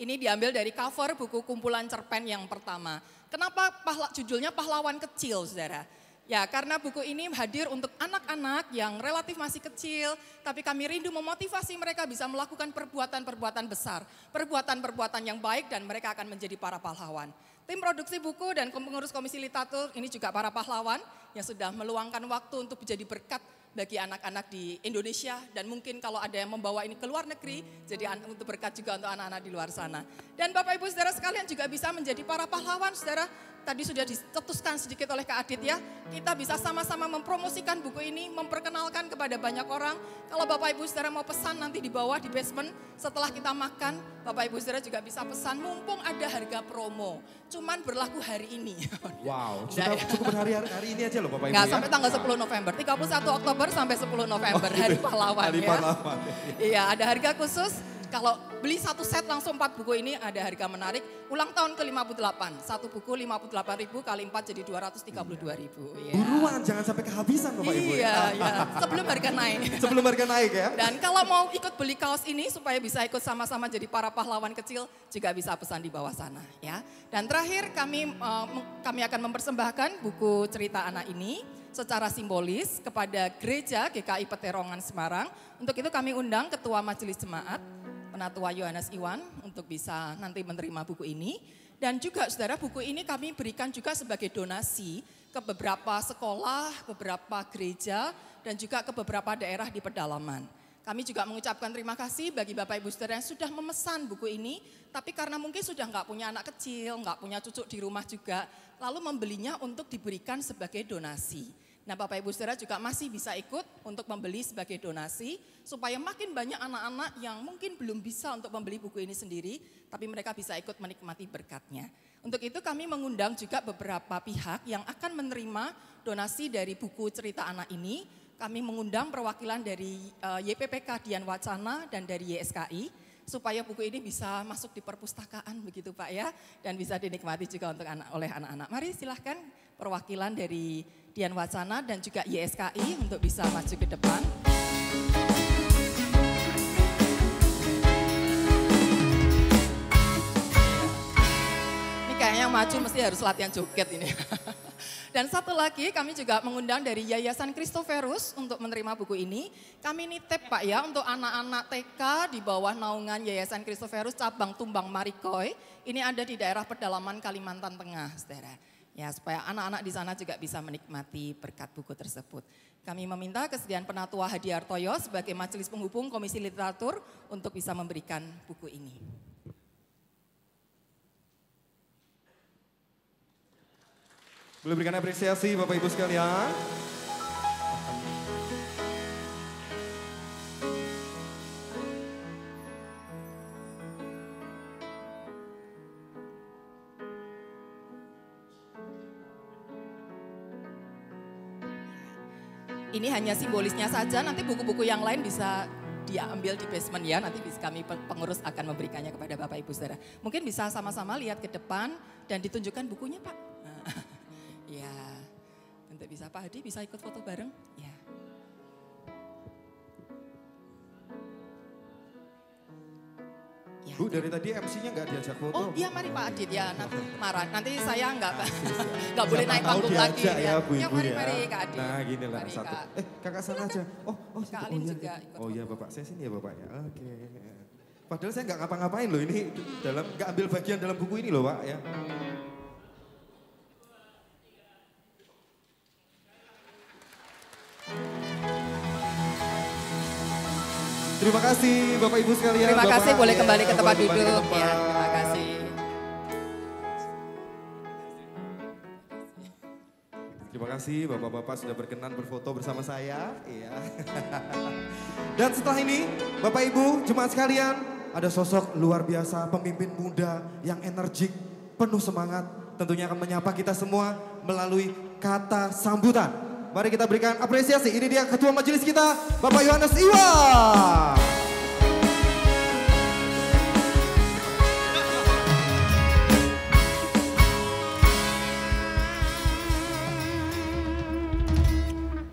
Ini diambil dari cover buku kumpulan cerpen yang pertama. Kenapa judulnya pahlawan kecil, saudara? Ya, karena buku ini hadir untuk anak-anak yang relatif masih kecil, tapi kami rindu memotivasi mereka bisa melakukan perbuatan-perbuatan besar, perbuatan-perbuatan yang baik dan mereka akan menjadi para pahlawan. Tim produksi buku dan pengurus komisi literatur ini juga para pahlawan yang sudah meluangkan waktu untuk menjadi berkat bagi anak-anak di Indonesia dan mungkin kalau ada yang membawa ini ke luar negeri, jadi untuk berkat juga untuk anak-anak di luar sana. Dan Bapak Ibu saudara sekalian juga bisa menjadi para pahlawan saudara. Tadi sudah dicetuskan sedikit oleh Kak Adit ya. Kita bisa sama-sama mempromosikan buku ini, memperkenalkan kepada banyak orang. Kalau Bapak Ibu saudara mau pesan nanti di bawah di basement setelah kita makan, Bapak Ibu saudara juga bisa pesan mumpung ada harga promo. Cuman berlaku hari ini. Wow, sudah cukup hari ini aja loh Bapak Ibu. Nggak, ya? sampai tanggal 10 November, 31 Oktober sampai 10 November, Hari Pahlawan Hari ya. Pahlawan. Iya, ada harga khusus. Kalau beli satu set langsung 4 buku ini ada harga menarik. Ulang tahun ke-58, satu buku 58.000 kali 4 jadi 232.000. Ya. Buruan, jangan sampai kehabisan Bapak Ibu. Iya, ya. Sebelum harga naik. Sebelum harga naik ya. Dan kalau mau ikut beli kaos ini supaya bisa ikut sama-sama jadi para pahlawan kecil, juga bisa pesan di bawah sana ya. Dan terakhir kami akan mempersembahkan buku cerita anak ini secara simbolis kepada Gereja GKI Peterongan Semarang. Untuk itu kami undang Ketua Majelis Jemaat, Penatua Yohanes Iwan untuk bisa nanti menerima buku ini. Dan juga saudara buku ini kami berikan juga sebagai donasi ke beberapa sekolah, beberapa gereja, dan juga ke beberapa daerah di pedalaman. Kami juga mengucapkan terima kasih bagi Bapak Ibu saudara yang sudah memesan buku ini, tapi karena mungkin sudah nggak punya anak kecil, nggak punya cucu di rumah juga, lalu membelinya untuk diberikan sebagai donasi. Nah Bapak Ibu saudara juga masih bisa ikut untuk membeli sebagai donasi, supaya makin banyak anak-anak yang mungkin belum bisa untuk membeli buku ini sendiri, tapi mereka bisa ikut menikmati berkatnya. Untuk itu kami mengundang juga beberapa pihak yang akan menerima donasi dari buku cerita anak ini. Kami mengundang perwakilan dari YPPK Dian Wacana dan dari YSKI, supaya buku ini bisa masuk di perpustakaan begitu Pak ya, dan bisa dinikmati juga untuk oleh anak-anak. Mari silahkan perwakilan dari Dian Wacana dan juga YSKI untuk bisa maju ke depan. Ini kayaknya maju mesti harus latihan joget ini. Dan satu lagi kami juga mengundang dari Yayasan Christophorus untuk menerima buku ini. Kami nitip Pak ya untuk anak-anak TK di bawah naungan Yayasan Christophorus cabang Tumbang Marikoy. Ini ada di daerah pedalaman Kalimantan Tengah, saudara. Ya, supaya anak-anak di sana juga bisa menikmati berkat buku tersebut. Kami meminta kesediaan Penatua Hadi Hartoyo sebagai Majelis Penghubung Komisi Literatur untuk bisa memberikan buku ini. Boleh berikan apresiasi Bapak Ibu sekalian. Ini hanya simbolisnya saja, nanti buku-buku yang lain bisa diambil di basement ya, nanti kami pengurus akan memberikannya kepada Bapak Ibu saudara. Mungkin bisa sama-sama lihat ke depan dan ditunjukkan bukunya Pak. Nah, ya, untuk bisa Pak Hadi bisa ikut foto bareng. Ya. Bu, dari tadi MC-nya nggak diajak foto. Oh iya, mari Pak Adit ya, nanti marah. Nanti saya nggak boleh naik panggung lagi diajak ya, Bu Ya Ibu mari, ya. mari Kak Adit. Nah gini lah Mari, satu. Kak. Kakak sana aja. Oh Kak Alin juga ikut. Oh iya Bapak, saya sini ya Bapak ya. Oke. Padahal saya nggak ngapa-ngapain loh ini nggak ambil bagian dalam buku ini loh Pak ya. Terima kasih Bapak Ibu sekalian. Terima kasih, Bapak, boleh kembali ke tempat boleh kembali ke duduk. tempat. Ya, terima kasih. Terima kasih Bapak-Bapak sudah berkenan berfoto bersama saya. Iya. Dan setelah ini Bapak Ibu jemaat sekalian, ada sosok luar biasa, pemimpin muda yang energik, penuh semangat. Tentunya akan menyapa kita semua melalui kata sambutan. Mari kita berikan apresiasi. Ini dia Ketua Majelis kita, Bapak Yohanes Iwa.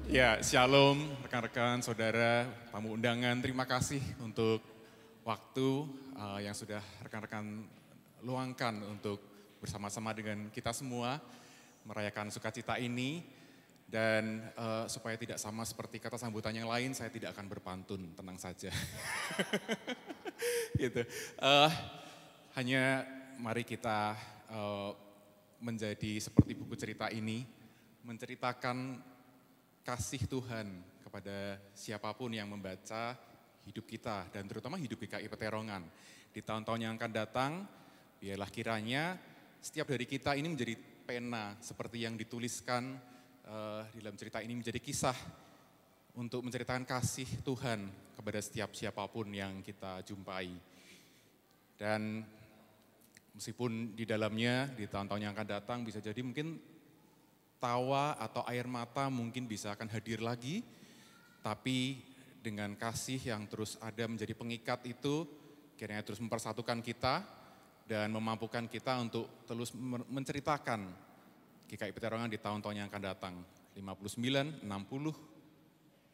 Ya, shalom rekan-rekan, saudara, tamu undangan. Terima kasih untuk waktu yang sudah rekan-rekan luangkan untuk bersama-sama dengan kita semua merayakan sukacita ini. Dan supaya tidak sama seperti kata sambutan yang lain, saya tidak akan berpantun, tenang saja. Gitu. Hanya mari kita menjadi seperti buku cerita ini, menceritakan kasih Tuhan kepada siapapun yang membaca hidup kita dan terutama hidup GKI Peterongan. Di tahun-tahun yang akan datang, biarlah kiranya setiap dari kita ini menjadi pena seperti yang dituliskan di dalam cerita ini, menjadi kisah untuk menceritakan kasih Tuhan kepada setiap siapapun yang kita jumpai. Dan meskipun di dalamnya di tahun-tahun yang akan datang bisa jadi mungkin tawa atau air mata mungkin bisa akan hadir lagi, tapi dengan kasih yang terus ada menjadi pengikat itu, kiranya terus mempersatukan kita dan memampukan kita untuk terus menceritakan GKI Peterongan di tahun-tahun yang akan datang. 59, 60,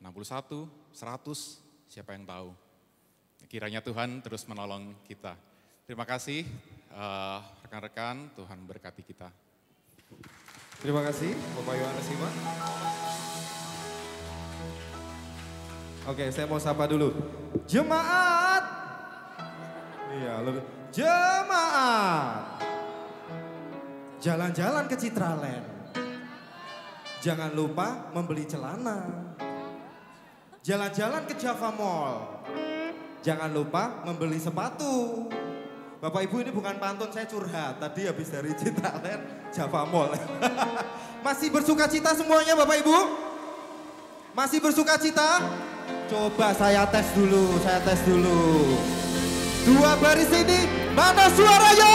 61, 100, siapa yang tahu. Kiranya Tuhan terus menolong kita. Terima kasih rekan-rekan, Tuhan berkati kita. Terima kasih Bapak Yohanes Iwa. Oke, saya mau sapa dulu. Jemaat. Iya, lebih. Jemaat. Jalan-jalan ke Citraland. Jangan lupa membeli celana. Jalan-jalan ke Java Mall. Jangan lupa membeli sepatu. Bapak Ibu ini bukan pantun, saya curhat. Tadi habis dari Citraland, Java Mall. Masih bersuka cita semuanya Bapak Ibu? Masih bersuka cita? Coba saya tes dulu, Dua baris ini, mana suaranya?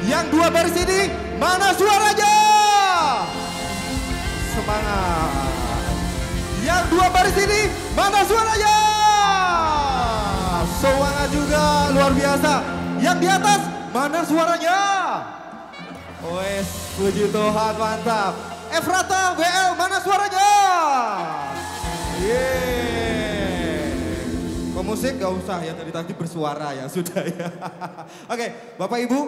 Yang dua baris ini, mana suaranya? Semangat. Yang dua baris ini, mana suaranya? Semangat juga, luar biasa. Yang di atas, mana suaranya? Wes, puji Tuhan, mantap. Efrata, WL, mana suaranya? Yeay. Pemusik gak usah ya, tadi bersuara ya, sudah ya. Oke, Bapak Ibu,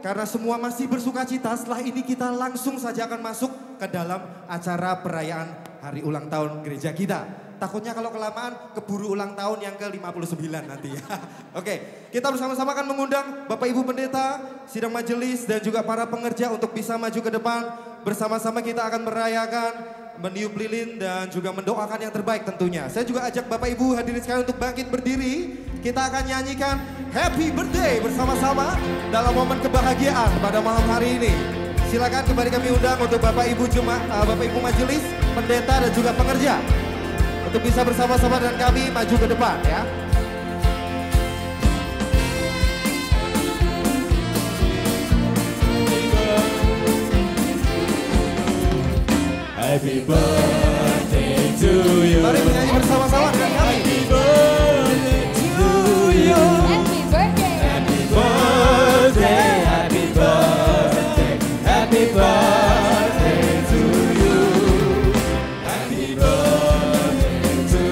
karena semua masih bersuka cita, setelah ini kita langsung saja akan masuk ke dalam acara perayaan hari ulang tahun gereja kita. Takutnya kalau kelamaan keburu ulang tahun yang ke-59 nanti ya. Oke, kita bersama-sama akan mengundang Bapak Ibu Pendeta, sidang majelis dan juga para pengerja untuk bisa maju ke depan. Bersama-sama kita akan merayakan, meniup lilin dan juga mendoakan yang terbaik tentunya. Saya juga ajak Bapak Ibu hadirin sekalian untuk bangkit berdiri. Kita akan nyanyikan Happy Birthday bersama-sama dalam momen kebahagiaan pada malam hari ini. Silakan kembali kami undang untuk Bapak Ibu Bapak Ibu majelis, pendeta dan juga pengerja untuk bisa bersama-sama dengan kami maju ke depan ya. Happy birthday to you. Mari menyanyi bersama-sama dengan kami. Happy birthday to you. Happy birthday. Happy birthday. Happy birthday. Happy birthday to you. Happy birthday to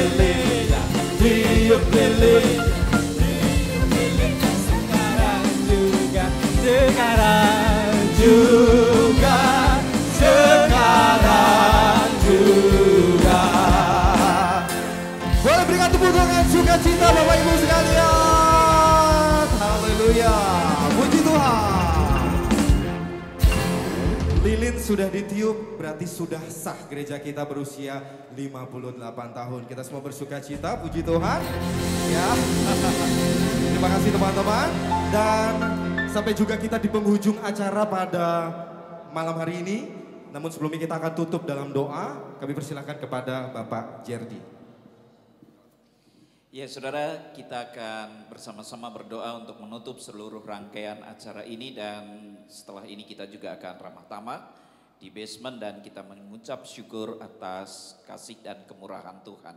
lilin, tiup lilin. Sekarang juga, sekarang juga, sekarang juga. Boleh berikan tepuk tangan sukacita Bapak Ibu sekalian. Haleluya. Puji Tuhan. Lilin sudah ditiup, berarti sudah sah gereja kita berusia 58 tahun. Kita semua bersukacita, puji Tuhan. Ya. Terima kasih teman-teman. Dan sampai juga kita di penghujung acara pada malam hari ini. Namun sebelumnya kita akan tutup dalam doa. Kami persilakan kepada Bapak Jerdi. Ya saudara, kita akan bersama-sama berdoa untuk menutup seluruh rangkaian acara ini, dan setelah ini kita juga akan ramah tamah di basement dan kita mengucap syukur atas kasih dan kemurahan Tuhan.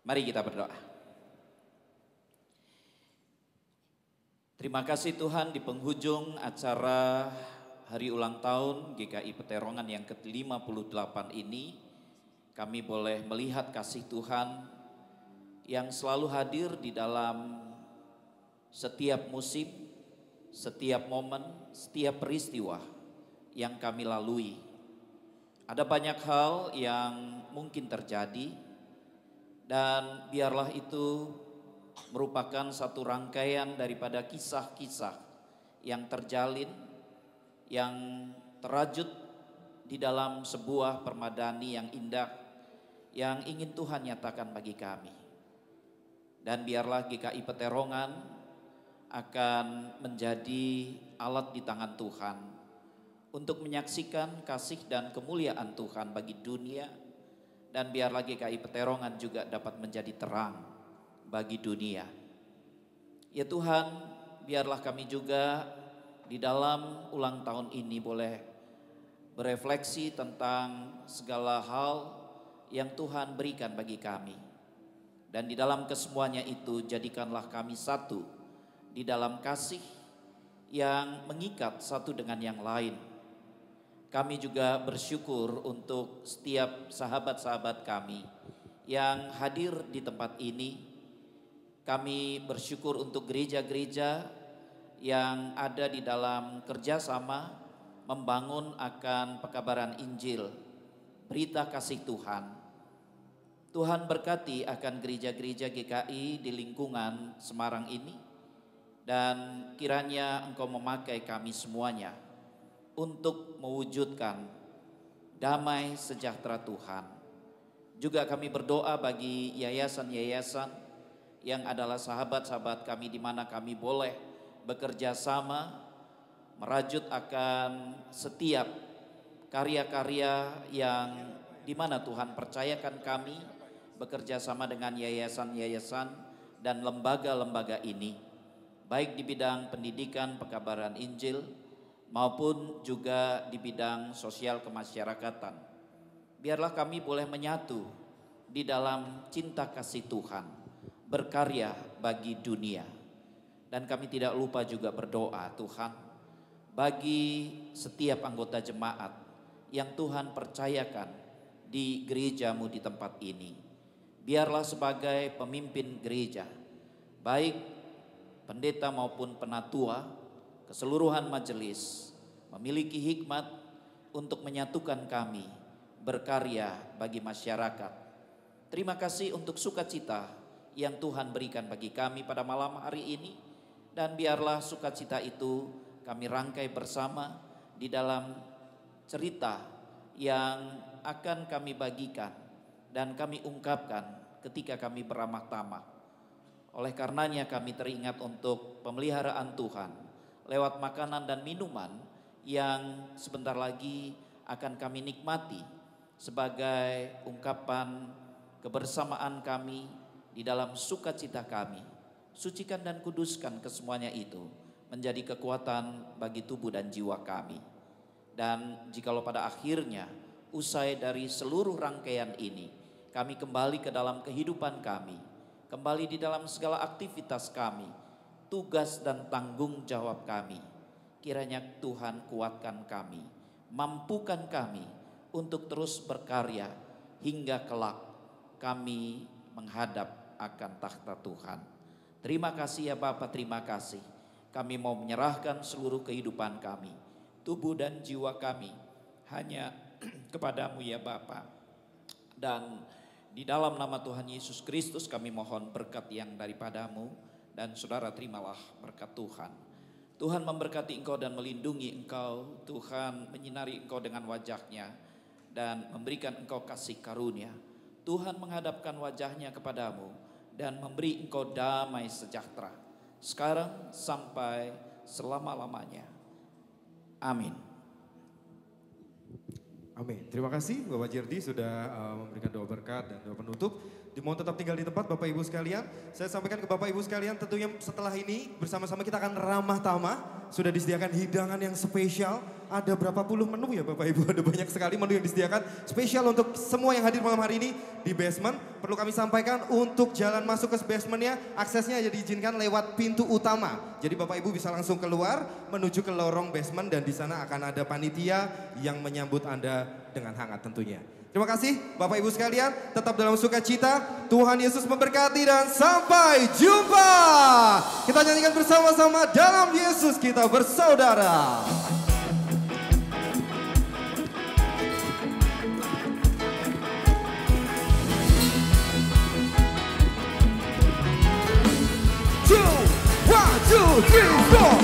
Mari kita berdoa. Terima kasih Tuhan, di penghujung acara hari ulang tahun GKI Peterongan yang ke-58 ini, kami boleh melihat kasih Tuhan yang selalu hadir di dalam setiap musim, setiap momen, setiap peristiwa yang kami lalui. Ada banyak hal yang mungkin terjadi, dan biarlah itu merupakan satu rangkaian daripada kisah-kisah yang terjalin, yang terajut di dalam sebuah permadani yang indah yang ingin Tuhan nyatakan bagi kami. Dan biarlah GKI Peterongan akan menjadi alat di tangan Tuhan untuk menyaksikan kasih dan kemuliaan Tuhan bagi dunia. Dan biarlah GKI Peterongan juga dapat menjadi terang bagi dunia. Ya Tuhan, biarlah kami juga di dalam ulang tahun ini boleh berefleksi tentang segala hal yang Tuhan berikan bagi kami. Dan di dalam kesemuanya itu jadikanlah kami satu di dalam kasih yang mengikat satu dengan yang lain. Kami juga bersyukur untuk setiap sahabat-sahabat kami yang hadir di tempat ini. Kami bersyukur untuk gereja-gereja yang ada di dalam kerjasama membangun akan pekabaran Injil, berita kasih Tuhan. Tuhan berkati akan gereja-gereja GKI di lingkungan Semarang ini, dan kiranya Engkau memakai kami semuanya untuk mewujudkan damai sejahtera Tuhan. Juga kami berdoa bagi yayasan-yayasan yang adalah sahabat-sahabat kami, di mana kami boleh bekerja sama merajut akan setiap karya-karya yang di mana Tuhan percayakan kami bekerja sama dengan yayasan-yayasan dan lembaga-lembaga ini, baik di bidang pendidikan, pekabaran Injil, maupun juga di bidang sosial kemasyarakatan. Biarlah kami boleh menyatu di dalam cinta kasih Tuhan, berkarya bagi dunia. Dan kami tidak lupa juga berdoa Tuhan bagi setiap anggota jemaat yang Tuhan percayakan di gerejamu di tempat ini. Biarlah sebagai pemimpin gereja, baik pendeta maupun penatua, keseluruhan majelis memiliki hikmat untuk menyatukan kami berkarya bagi masyarakat. Terima kasih untuk sukacita yang Tuhan berikan bagi kami pada malam hari ini, dan biarlah sukacita itu kami rangkai bersama di dalam cerita yang akan kami bagikan dan kami ungkapkan ketika kami beramah tamah. Oleh karenanya kami teringat untuk pemeliharaan Tuhan lewat makanan dan minuman yang sebentar lagi akan kami nikmati sebagai ungkapan kebersamaan kami di dalam sukacita kami. Sucikan dan kuduskan kesemuanya itu menjadi kekuatan bagi tubuh dan jiwa kami. Dan jikalau pada akhirnya usai dari seluruh rangkaian ini kami kembali ke dalam kehidupan kami, kembali di dalam segala aktivitas kami, tugas dan tanggung jawab kami, kiranya Tuhan kuatkan kami, mampukan kami untuk terus berkarya hingga kelak kami menghadap akan takhta Tuhan. Terima kasih ya Bapa, terima kasih. Kami mau menyerahkan seluruh kehidupan kami, tubuh dan jiwa kami hanya kepadamu ya Bapa. Dan di dalam nama Tuhan Yesus Kristus kami mohon berkat yang daripadamu, dan saudara terimalah berkat Tuhan. Tuhan memberkati engkau dan melindungi engkau. Tuhan menyinari engkau dengan wajah-Nya dan memberikan engkau kasih karunia. Tuhan menghadapkan wajah-Nya kepadamu dan memberi engkau damai sejahtera, sekarang sampai selama-lamanya. Amin. Amin. Terima kasih Bapak Jerdi sudah memberikan doa berkat dan doa penutup. Dimohon tetap tinggal di tempat Bapak Ibu sekalian. Saya sampaikan ke Bapak Ibu sekalian, tentunya setelah ini bersama-sama kita akan ramah tamah. Sudah disediakan hidangan yang spesial. Ada berapa puluh menu ya Bapak Ibu, ada banyak sekali menu yang disediakan. Spesial untuk semua yang hadir malam hari ini di basement. Perlu kami sampaikan untuk jalan masuk ke basementnya, aksesnya jadi diizinkan lewat pintu utama. Jadi Bapak Ibu bisa langsung keluar menuju ke lorong basement dan di sana akan ada panitia yang menyambut Anda dengan hangat tentunya. Terima kasih Bapak Ibu sekalian, tetap dalam sukacita. Tuhan Yesus memberkati dan sampai jumpa. Kita nyanyikan bersama-sama, dalam Yesus kita bersaudara. One, two, three, four.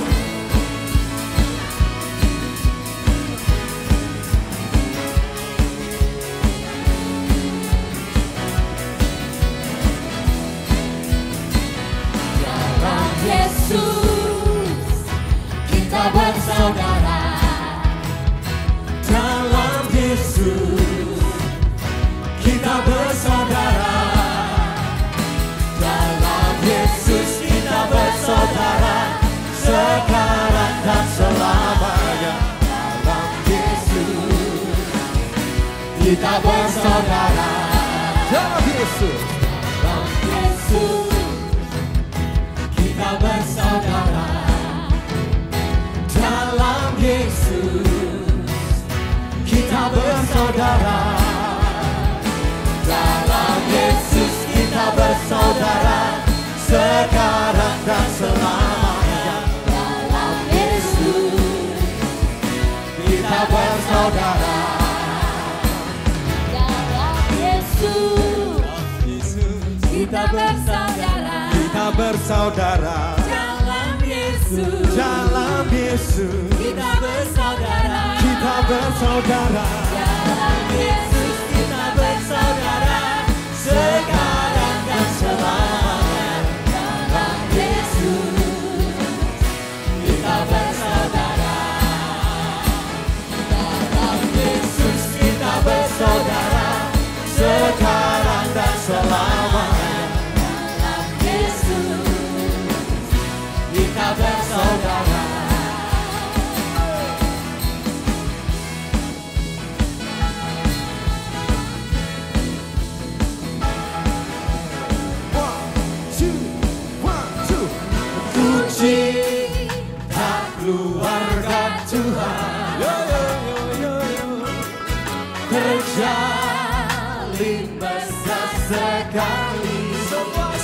Yesus, kita bersaudara. Dalam Yesus, kita bersaudara. Dalam Yesus, kita bersaudara. Sekarang dan selamanya. Dalam Yesus, kita bersaudara. Dalam Yesus, dalam Yesus, kita bersaudara. Dalam Yesus, kita bersaudara. Dalam Yesus, kita bersaudara. Sekarang dan selamanya. Dalam Yesus, kita bersaudara. Dalam Yesus, kita bersaudara. Kita bersaudara. Dalam Yesus, Dalam Yesus, kita bersaudara. kita bersaudara. Dalam Yesus, kita bersaudara. Sekarang dan selamanya. Dalam Yesus, Kita bersaudara. Dalam Yesus, kita bersaudara. Sekarang dan selamanya. dalam Yesus, Kita bersaudara. Ku cinta keluarga Tuhan. Terjalin mesra sekali. Semua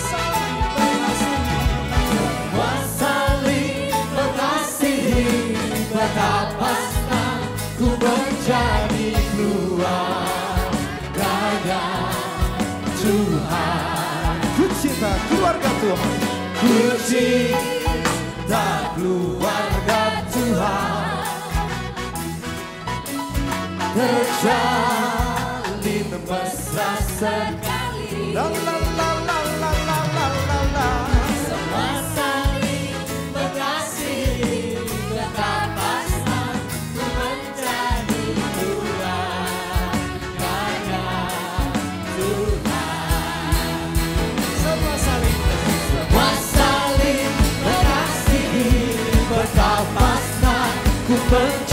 saling mengasihi. Betapa senang ku menjadi keluarganya Tuhan. ku cinta keluarga Tuhan. Ku cinta keluarga Tuhan. Terjalin mesra sekali. La la la la la la la la la. Semua saling mengasihi. Betapa senang ku menjadi keluarganya Tuhan. Semua saling mengasihi. Betapa senang ku menjadi